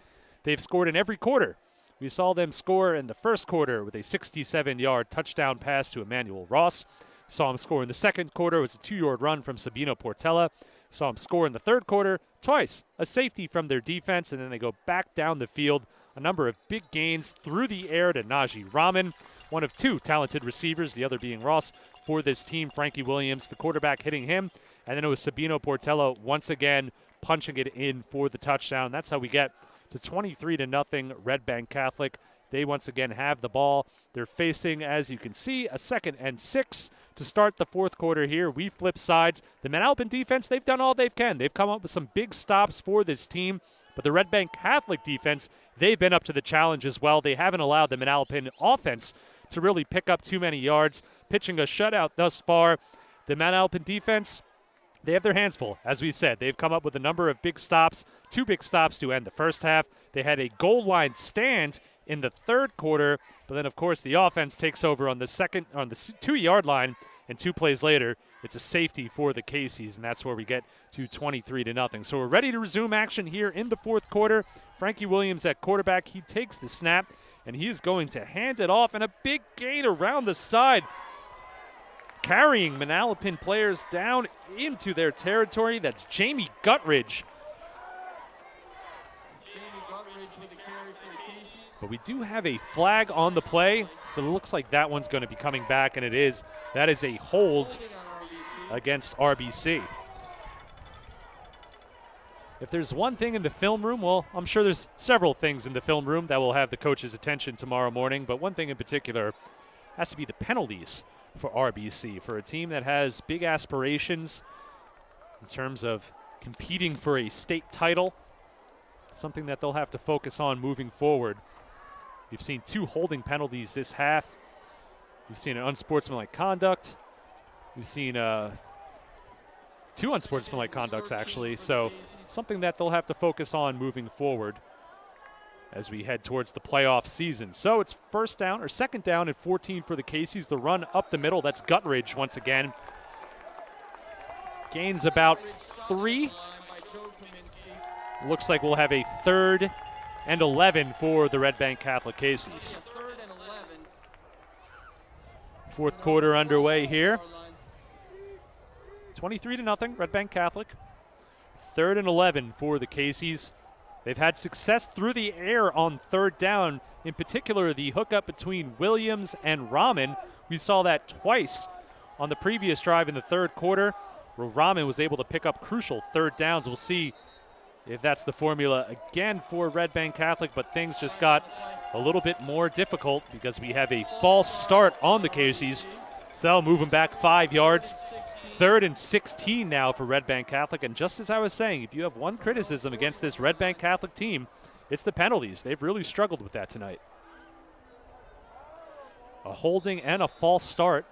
They've scored in every quarter. We saw them score in the first quarter with a 67-yard touchdown pass to Emmanuel Ross. Saw him score in the second quarter. It was a 2-yard run from Sabino Portella. Saw him score in the third quarter twice. A safety from their defense, and then they go back down the field. A number of big gains through the air to Najee Rahman, one of two talented receivers, the other being Ross for this team. Frankie Williams, the quarterback, hitting him. And then it was Sabino Portella once again punching it in for the touchdown. That's how we get to 23-0 Red Bank Catholic. They once again have the ball. They're facing, as you can see, a 2nd and 6 to start the fourth quarter here. We flip sides. The Manalapan defense, they've done all they can. They've come up with some big stops for this team. But the Red Bank Catholic defense, they've been up to the challenge as well. They haven't allowed the Manalapan offense to really pick up too many yards, pitching a shutout thus far. The Manalapan defense, they have their hands full. As we said, they've come up with a number of big stops, 2 big stops to end the first half. They had a goal line stand in the third quarter, but then, of course, the offense takes over on the 2-yard line, and 2 plays later, it's a safety for the Caseys, and that's where we get to 23-0. So we're ready to resume action here in the fourth quarter. Frankie Williams at quarterback. He takes the snap, and he is going to hand it off, and a big gain around the side, carrying Manalapan players down into their territory. That's Jamie Guttridge. But we do have a flag on the play, so it looks like that one's going to be coming back, and it is. That is a hold against RBC. If there's one thing in the film room, well, I'm sure there's several things in the film room that will have the coach's attention tomorrow morning, but one thing in particular has to be the penalties for RBC, for a team that has big aspirations in terms of competing for a state title, something that they'll have to focus on moving forward. We've seen 2 holding penalties this half. We've seen an unsportsmanlike conduct. We've seen 2 unsportsmanlike conducts, actually. So something that they'll have to focus on moving forward as we head towards the playoff season. So it's 2nd down and 14 for the Caseys. The run up the middle, that's Guttridge once again. Gains about 3. Looks like we'll have a 3rd and 11 for the Red Bank Catholic Caseys. Fourth quarter underway here. 23-0 Red Bank Catholic. 3rd and 11 for the Caseys. They've had success through the air on 3rd down, in particular the hookup between Williams and Rahman. We saw that twice on the previous drive in the 3rd quarter, where Rahman was able to pick up crucial 3rd downs. We'll see if that's the formula again for Red Bank Catholic, but things just got a little bit more difficult because we have a false start on the Caseys. So they'll move them back 5 yards. 3rd and 16 now for Red Bank Catholic. And just as I was saying, if you have one criticism against this Red Bank Catholic team, it's the penalties. They've really struggled with that tonight. A holding and a false start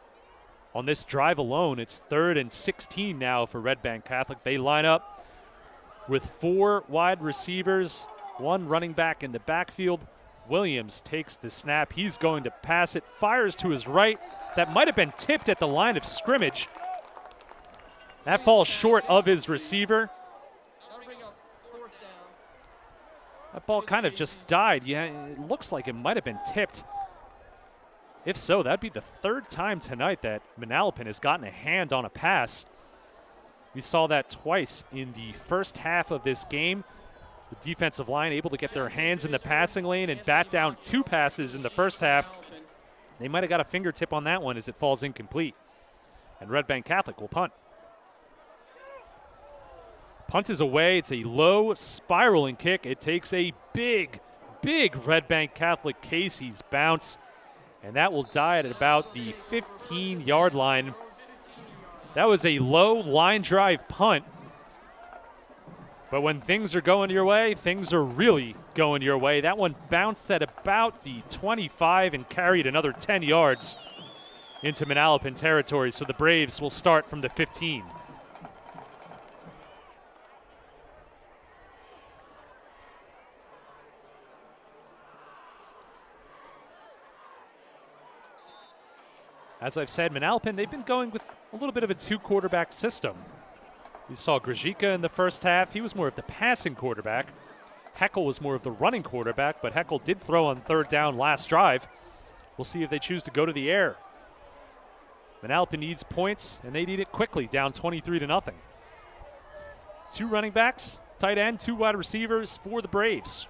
on this drive alone. It's 3rd and 16 now for Red Bank Catholic. They line up with 4 wide receivers, 1 running back in the backfield. Williams takes the snap. He's going to pass it, fires to his right. That might have been tipped at the line of scrimmage. That falls short of his receiver. That ball kind of just died. Yeah, it looks like it might have been tipped. If so, that'd be the third time tonight that Manalapan has gotten a hand on a pass. We saw that twice in the first half of this game. The defensive line able to get their hands in the passing lane and bat down 2 passes in the first half. They might have got a fingertip on that one as it falls incomplete. And Red Bank Catholic will punt. Punt is away. It's a low spiraling kick. It takes a big Red Bank Catholic Casey's bounce. And that will die at about the 15-yard line. That was a low line drive punt. But when things are going your way, things are really going your way. That one bounced at about the 25 and carried another 10 yards into Manalapan territory. So the Braves will start from the 15. As I've said, Manalapan, they've been going with a little bit of a 2-quarterback system. You saw Grajika in the first half. He was more of the passing quarterback. Heckel was more of the running quarterback, but Heckel did throw on 3rd down last drive. We'll see if they choose to go to the air. Manalapan needs points, and they need it quickly, down 23-0. 2 running backs, tight end, 2 wide receivers for the Braves.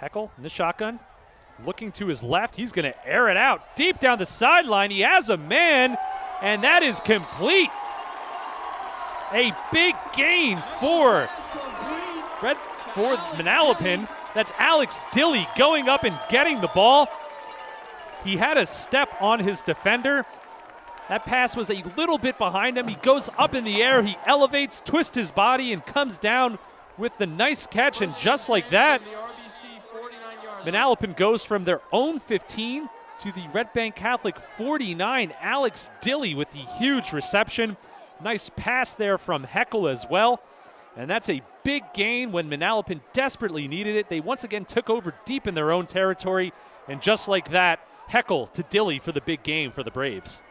Heckel in the shotgun. Looking to his left, he's going to air it out deep down the sideline. He has a man, and that is complete. A big gain for Manalapan. That's Alex Dilly going up and getting the ball. He had a step on his defender. That pass was a little bit behind him. He goes up in the air, he elevates, twists his body, and comes down with the nice catch, and just like that, Manalapan goes from their own 15 to the Red Bank Catholic 49. Alex Dilly with the huge reception. Nice pass there from Heckel as well. And that's a big gain when Manalapan desperately needed it. They once again took over deep in their own territory. And just like that, Heckel to Dilly for the big game for the Braves.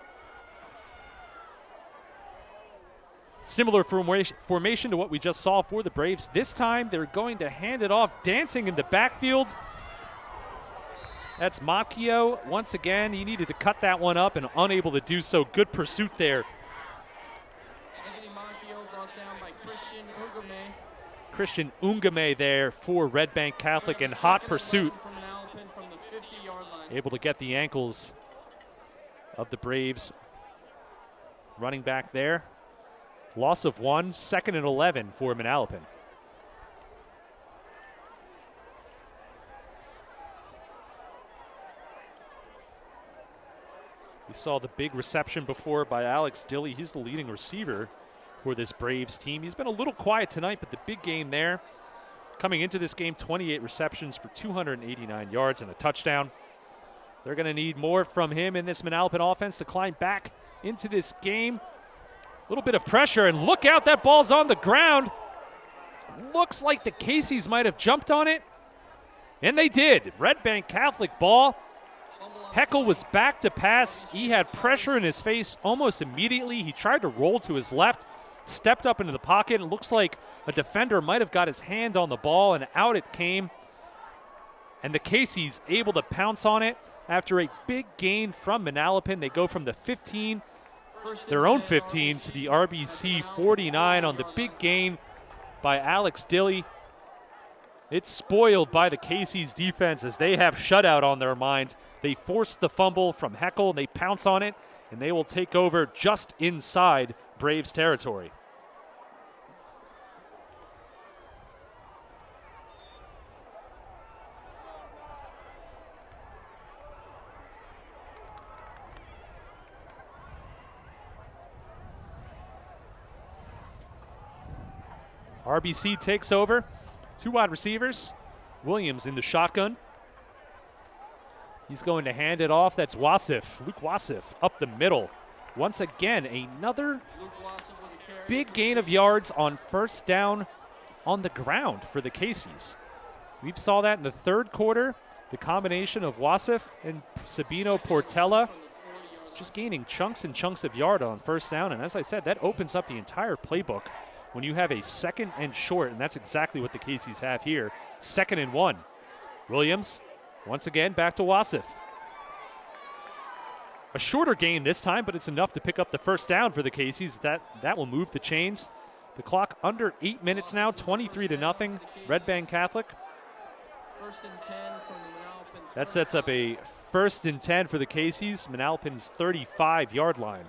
Similar formation to what we just saw for the Braves. This time they're going to hand it off, dancing in the backfield. That's Macchio. Once again, he needed to cut that one up and unable to do so. Good pursuit there. Anthony Macchio brought down by Christian Ungame. Christian Ungame there for Red Bank Catholic in hot pursuit. From the 50-yard line. Able to get the ankles of the Braves. Running back there. Loss of 1, 2nd and 11 for Manalapan. We saw the big reception before by Alex Dilly. He's the leading receiver for this Braves team. He's been a little quiet tonight, but the big game there. Coming into this game, 28 receptions for 289 yards and a touchdown. They're going to need more from him in this Manalapan offense to climb back into this game. A little bit of pressure, and look out, that ball's on the ground. Looks like the Caseys might have jumped on it, and they did. Red Bank Catholic ball. Heckel was back to pass. He had pressure in his face almost immediately. He tried to roll to his left, stepped up into the pocket. It looks like a defender might have got his hand on the ball, and out it came. And the Caseys able to pounce on it after a big gain from Manalapan. They go from the 15, their own 15, to the RBC 49 on the big gain by Alex Dilly. It's spoiled by the Caseys defense as they have shutout on their mind. They force the fumble from Heckel, and they pounce on it, and they will take over just inside Braves territory. RBC takes over. 2 wide receivers. Williams in the shotgun. He's going to hand it off. That's Wasif. Luke Wasif up the middle. Once again, another big gain of yards on first down on the ground for the Caseys. We saw that in the 3rd quarter. The combination of Wasif and Sabino Portela just gaining chunks and chunks of yard on first down. And as I said, that opens up the entire playbook when you have a 2nd and short, and that's exactly what the Caseys have here. 2nd and 1. Williams, once again, back to Wasif. A shorter gain this time, but it's enough to pick up the first down for the Caseys. That will move the chains. The clock under 8 minutes now, 23-0, Red Bank Catholic. First and 10 from the Manalapan. That sets up a 1st and 10 for the Caseys, Manalapan's 35-yard line.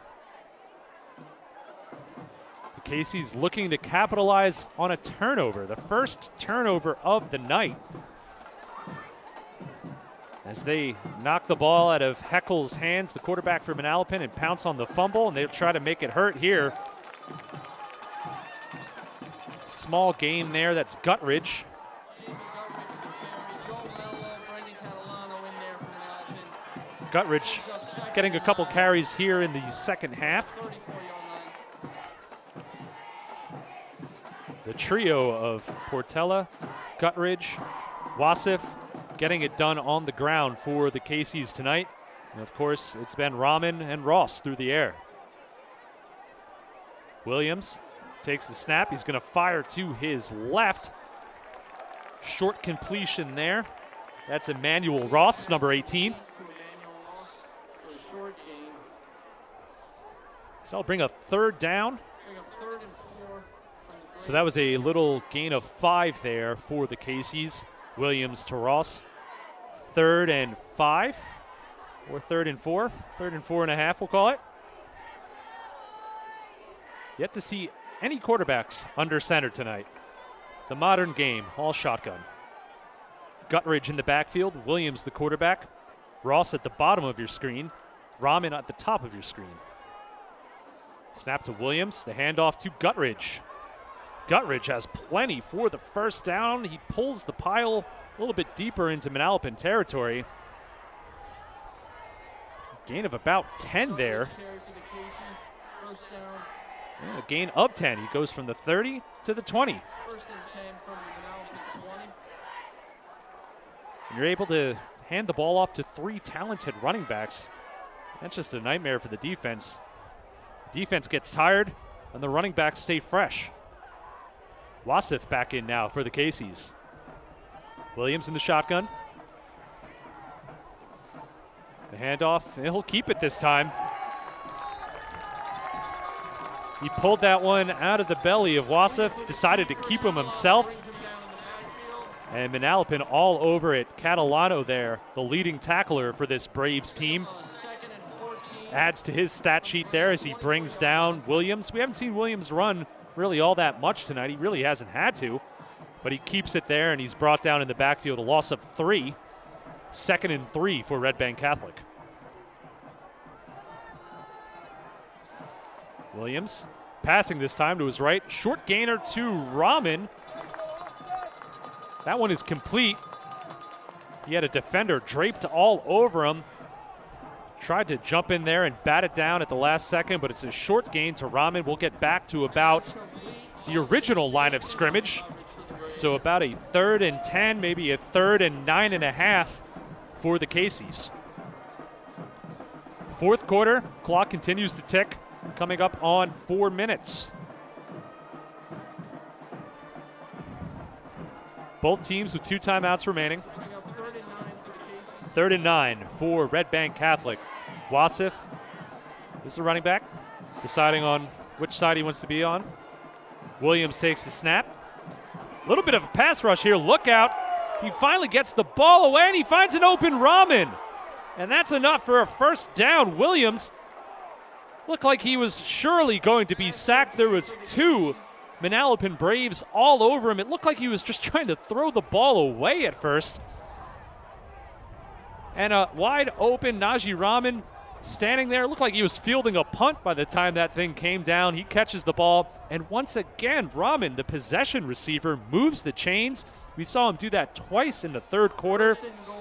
The Caseys looking to capitalize on a turnover, the first turnover of the night, as they knock the ball out of Heckel's hands, the quarterback for Manalapan, and pounce on the fumble, and they'll try to make it hurt here. Small gain there, that's Guttridge. Guttridge getting a couple carries here in the second half. The trio of Portela, Guttridge, Wasif getting it done on the ground for the Caseys tonight. And of course, it's been Rahman and Ross through the air. Williams takes the snap. He's going to fire to his left. Short completion there. That's Emmanuel Ross, number 18. So I'll bring a 3rd down. So that was a little gain of 5 there for the Caseys. Williams to Ross. 3rd and 5, or 3rd and 4. 3rd and 4.5, we'll call it. Yet to see any quarterbacks under center tonight. The modern game, all shotgun. Guttridge in the backfield, Williams the quarterback, Ross at the bottom of your screen, Rahman at the top of your screen. Snap to Williams, the handoff to Guttridge. Guttridge has plenty for the first down. He pulls the pile a little bit deeper into Manalapan territory. Gain of about 10 there. Yeah, a gain of 10. He goes from the 30 to the 20. And you're able to hand the ball off to 3 talented running backs. That's just a nightmare for the defense. Defense gets tired, and the running backs stay fresh. Wasif back in now for the Caseys. Williams in the shotgun. The handoff, he'll keep it this time. He pulled that one out of the belly of Wasif, decided to keep him himself. And Manalapan all over it. Catalano there, the leading tackler for this Braves team. Adds to his stat sheet there as he brings down Williams. We haven't seen Williams run really all that much tonight. He really hasn't had to, but he keeps it there, and he's brought down in the backfield, a loss of 3. 2nd and 3 for Red Bank Catholic. Williams passing this time to his right. Short gainer to Rahman. That one is complete. He had a defender draped all over him. Tried to jump in there and bat it down at the last second, but it's a short gain to Rahman. We'll get back to about the original line of scrimmage. So about a 3rd and 10, maybe a 3rd and 9.5 for the Caseys. 4th quarter, clock continues to tick, coming up on 4 minutes. Both teams with 2 timeouts remaining. 3rd and 9 for Red Bank Catholic. Wasif is the running back, deciding on which side he wants to be on. Williams takes the snap. A little bit of a pass rush here. Look out. He finally gets the ball away, and he finds an open Rahman. And that's enough for a first down. Williams looked like he was surely going to be sacked. There was 2 Manalapan Braves all over him. It looked like he was just trying to throw the ball away at first. And a wide open Najee Rahman standing there. It looked like he was fielding a punt by the time that thing came down. He catches the ball. And once again, Rahman, the possession receiver, moves the chains. We saw him do that twice in the 3rd quarter.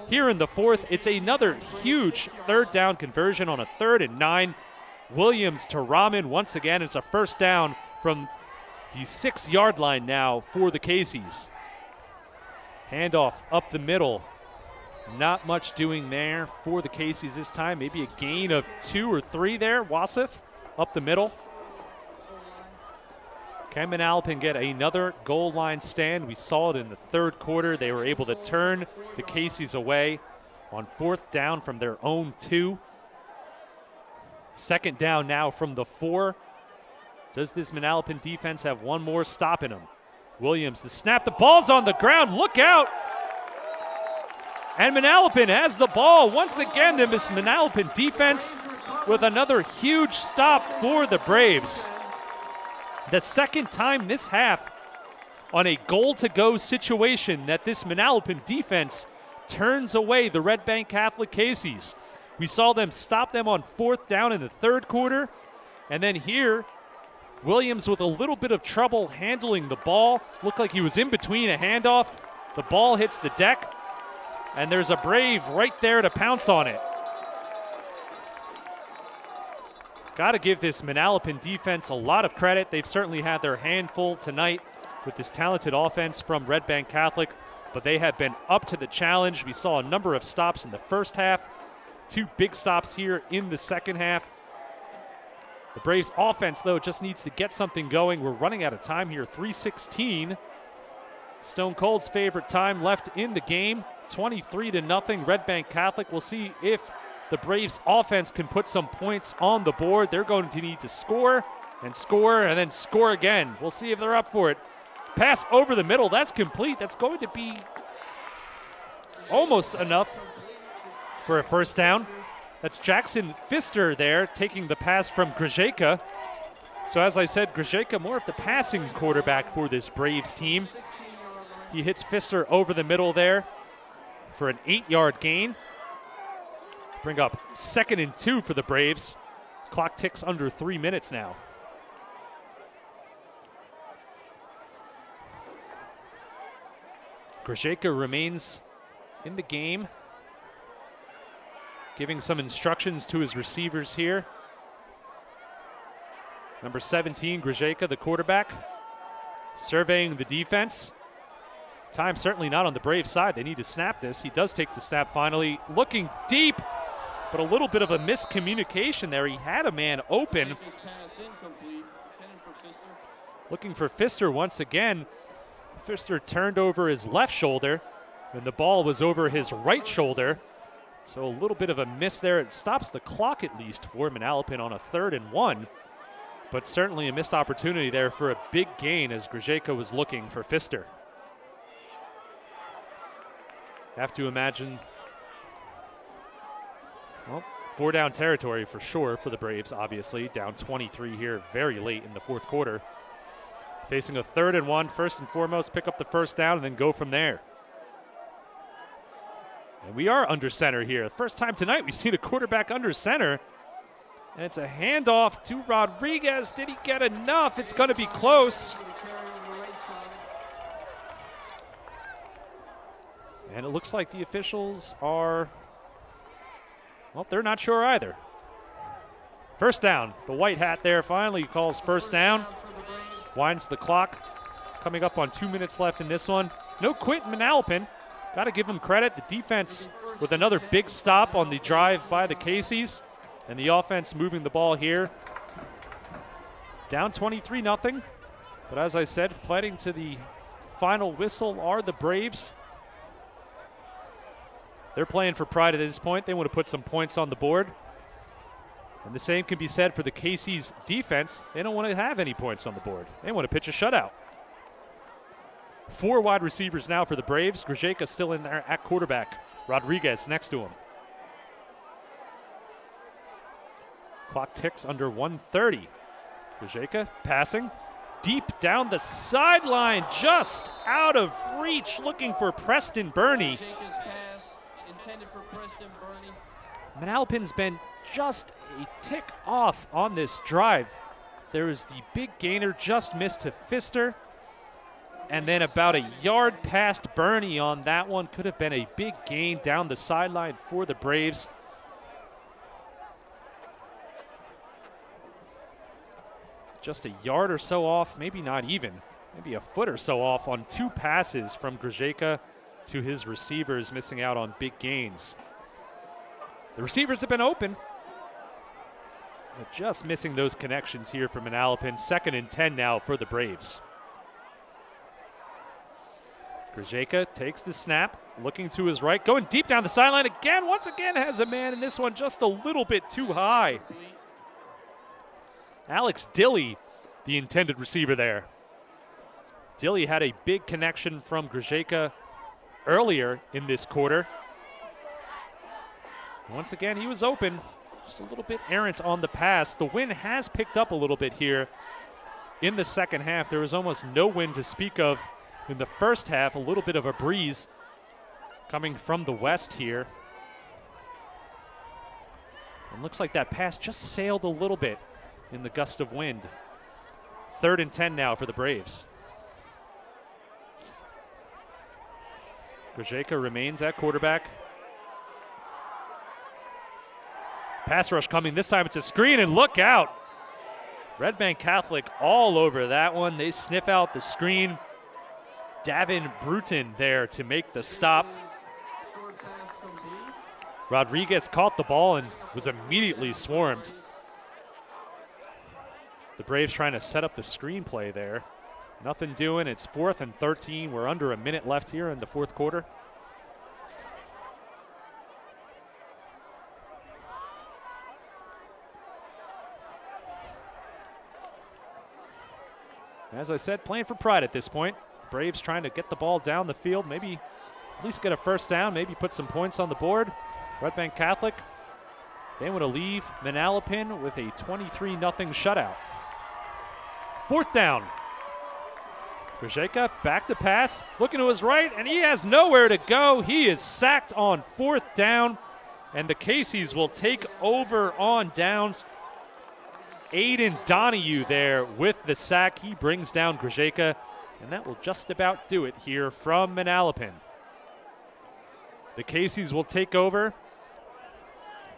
Here in the 4th, it's another huge 3rd down conversion on a 3rd and 9. Williams to Rahman once again. It's a first down from the 6-yard line now for the Caseys. Handoff up the middle. Not much doing there for the Caseys this time. Maybe a gain of 2 or 3 there. Wasif up the middle. Can Manalapan get another goal line stand? We saw it in the third quarter. They were able to turn the Casey's away on 4th down from their own 2. 2nd down now from the 4. Does this Manalapan defense have one more stop in them? Williams, the snap, the ball's on the ground, look out! And Manalapan has the ball. Once again, this Manalapan defense with another huge stop for the Braves. The second time this half on a goal-to-go situation that this Manalapan defense turns away the Red Bank Catholic Casey's. We saw them stop them on 4th down in the third quarter. And then here, Williams with a little bit of trouble handling the ball. Looked like he was in between a handoff. The ball hits the deck, and there's a Brave right there to pounce on it. Got to give this Manalapan defense a lot of credit. They've certainly had their handful tonight with this talented offense from Red Bank Catholic, but they have been up to the challenge. We saw a number of stops in the first half, 2 big stops here in the second half. The Braves offense, though, just needs to get something going. We're running out of time here, 3:16. Stone Cold's favorite time left in the game, 23-0, Red Bank Catholic. We'll see if the Braves offense can put some points on the board. They're going to need to score and then score again. We'll see if they're up for it. Pass over the middle, that's complete. That's going to be almost enough for a first down. That's Jackson Pfister there taking the pass from Grzyjka. So as I said, Grzyjka more of the passing quarterback for this Braves team. He hits Pfister over the middle there for an 8-yard gain. Bring up 2nd and 2 for the Braves. Clock ticks under 3 minutes now. Grzyjka remains in the game, giving some instructions to his receivers here. Number 17, Grzyjka, the quarterback, surveying the defense. Time certainly not on the Braves side. They need to snap this. He does take the snap finally, looking deep, but a little bit of a miscommunication there. He had a man open. Looking for Pfister once again. Pfister turned over his left shoulder, and the ball was over his right shoulder. So a little bit of a miss there. It stops the clock at least for Manalapan on a 3rd and 1. But certainly a missed opportunity there for a big gain as Grzyjka was looking for Pfister. Have to imagine, well, 4-down territory for sure for the Braves, obviously. Down 23 here very late in the 4th quarter. Facing a 3rd and 1, first and foremost, pick up the first down and then go from there. And we are under center here. The first time tonight we've seen a quarterback under center. And it's a handoff to Rodriguez. Did he get enough? It's going to be close. And it looks like the officials are, well, they're not sure either. First down. The white hat there finally calls first down. Winds the clock. Coming up on 2 minutes left in this one. No quit in Manalapan. Got to give them credit. The defense with another big stop on the drive by the Casey's. And the offense moving the ball here. Down 23-0. But as I said, fighting to the final whistle are the Braves. They're playing for pride at this point. They want to put some points on the board. And the same can be said for the Casey's defense. They don't want to have any points on the board. They want to pitch a shutout. 4 wide receivers now for the Braves. Grzyjka still in there at quarterback. Rodriguez next to him. Clock ticks under 1:30. Grzyjka passing deep down the sideline, just out of reach, looking for Preston Burney. Manalapan's been just a tick off on this drive. There is the big gainer, just missed to Pfister. And then about a yard past Burney on that one. Could have been a big gain down the sideline for the Braves. Just a yard or so off, maybe not even. Maybe a foot or so off on 2 passes from Grzyjka to his receivers, missing out on big gains. The receivers have been open. But just missing those connections here for Manalapan. 2nd and 10 now for the Braves. Grzyka takes the snap, looking to his right, going deep down the sideline again. Once again has a man, and this one just a little bit too high. Alex Dilly, the intended receiver there. Dilly had a big connection from Grzyka earlier in this quarter. Once again, he was open, just a little bit errant on the pass. The wind has picked up a little bit here in the second half. There was almost no wind to speak of in the first half, a little bit of a breeze coming from the west here. And looks like that pass just sailed a little bit in the gust of wind. 3rd and 10 now for the Braves. Grzyka remains at quarterback. Pass rush coming. This time it's a screen, and look out. Red Bank Catholic all over that one. They sniff out the screen. Davin Bruton there to make the stop. Rodriguez caught the ball and was immediately swarmed. The Braves trying to set up the screenplay there. Nothing doing. It's 4th and 13. We're under a minute left here in the 4th quarter. As I said, playing for pride at this point. Braves trying to get the ball down the field, maybe at least get a first down, maybe put some points on the board. Red Bank Catholic, they want to leave Manalapan with a 23-0 shutout. 4th down. Grzyka back to pass, looking to his right, and he has nowhere to go. He is sacked on 4th down, and the Caseys will take over on downs. Aiden Donahue there with the sack. He brings down Grzyka, and that will just about do it here from Manalapan. The Caseys will take over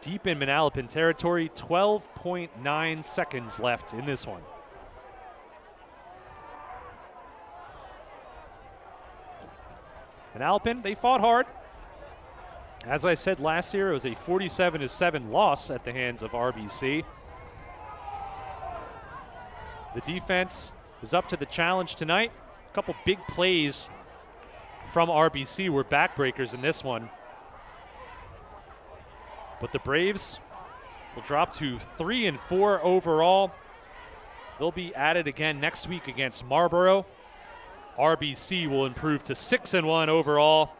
deep in Manalapan territory. 12.9 seconds left in this one. Manalapan, they fought hard. As I said last year, it was a 47-7 loss at the hands of RBC. The defense was up to the challenge tonight. A couple big plays from RBC were backbreakers in this one. But the Braves will drop to 3-4 overall. They'll be at it again next week against Marlboro. RBC will improve to 6-1 overall.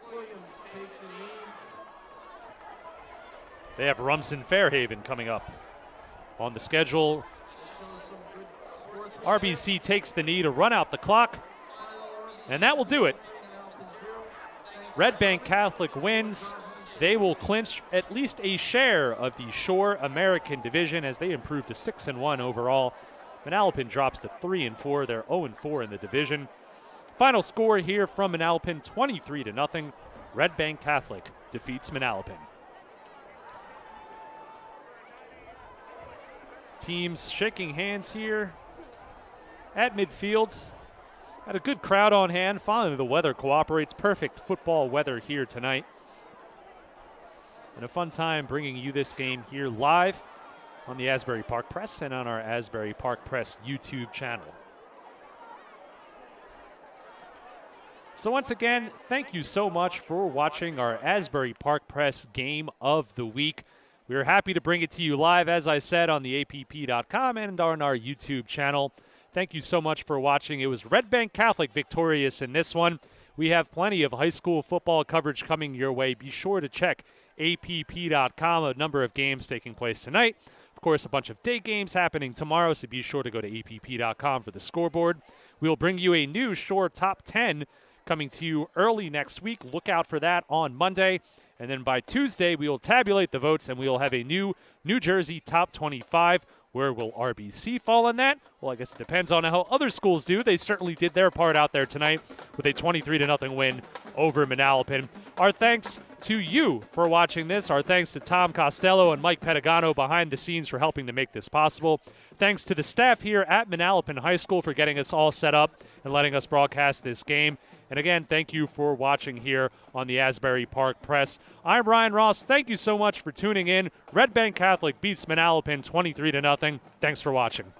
They have Rumson Fairhaven coming up on the schedule. RBC takes the knee to run out the clock, and that will do it. Red Bank Catholic wins. They will clinch at least a share of the Shore American Division as they improve to 6-1 overall. Manalapan drops to 3-4. They're 0-4 in the division. Final score here from Manalapan, 23-0. Red Bank Catholic defeats Manalapan. Teams shaking hands here at midfield. Had a good crowd on hand. Finally, the weather cooperates. Perfect football weather here tonight. And a fun time bringing you this game here live on the Asbury Park Press and on our Asbury Park Press YouTube channel. So once again, thank you so much for watching our Asbury Park Press Game of the Week. We are happy to bring it to you live, as I said, on the APP.com and on our YouTube channel. Thank you so much for watching. It was Red Bank Catholic victorious in this one. We have plenty of high school football coverage coming your way. Be sure to check APP.com, a number of games taking place tonight. Of course, a bunch of day games happening tomorrow, so be sure to go to APP.com for the scoreboard. We'll bring you a new Shore Top 10 coming to you early next week. Look out for that on Monday. And then by Tuesday, we will tabulate the votes, and we will have a new New Jersey Top 25. Where will RBC fall on that? Well, I guess it depends on how other schools do. They certainly did their part out there tonight with a 23-0 win over Manalapan. Our thanks to you for watching this. Our thanks to Tom Costello and Mike Pedagano behind the scenes for helping to make this possible. Thanks to the staff here at Manalapan High School for getting us all set up and letting us broadcast this game. And again, thank you for watching here on the Asbury Park Press. I'm Ryan Ross. Thank you so much for tuning in. Red Bank Catholic beats Manalapan 23-0. Thanks for watching.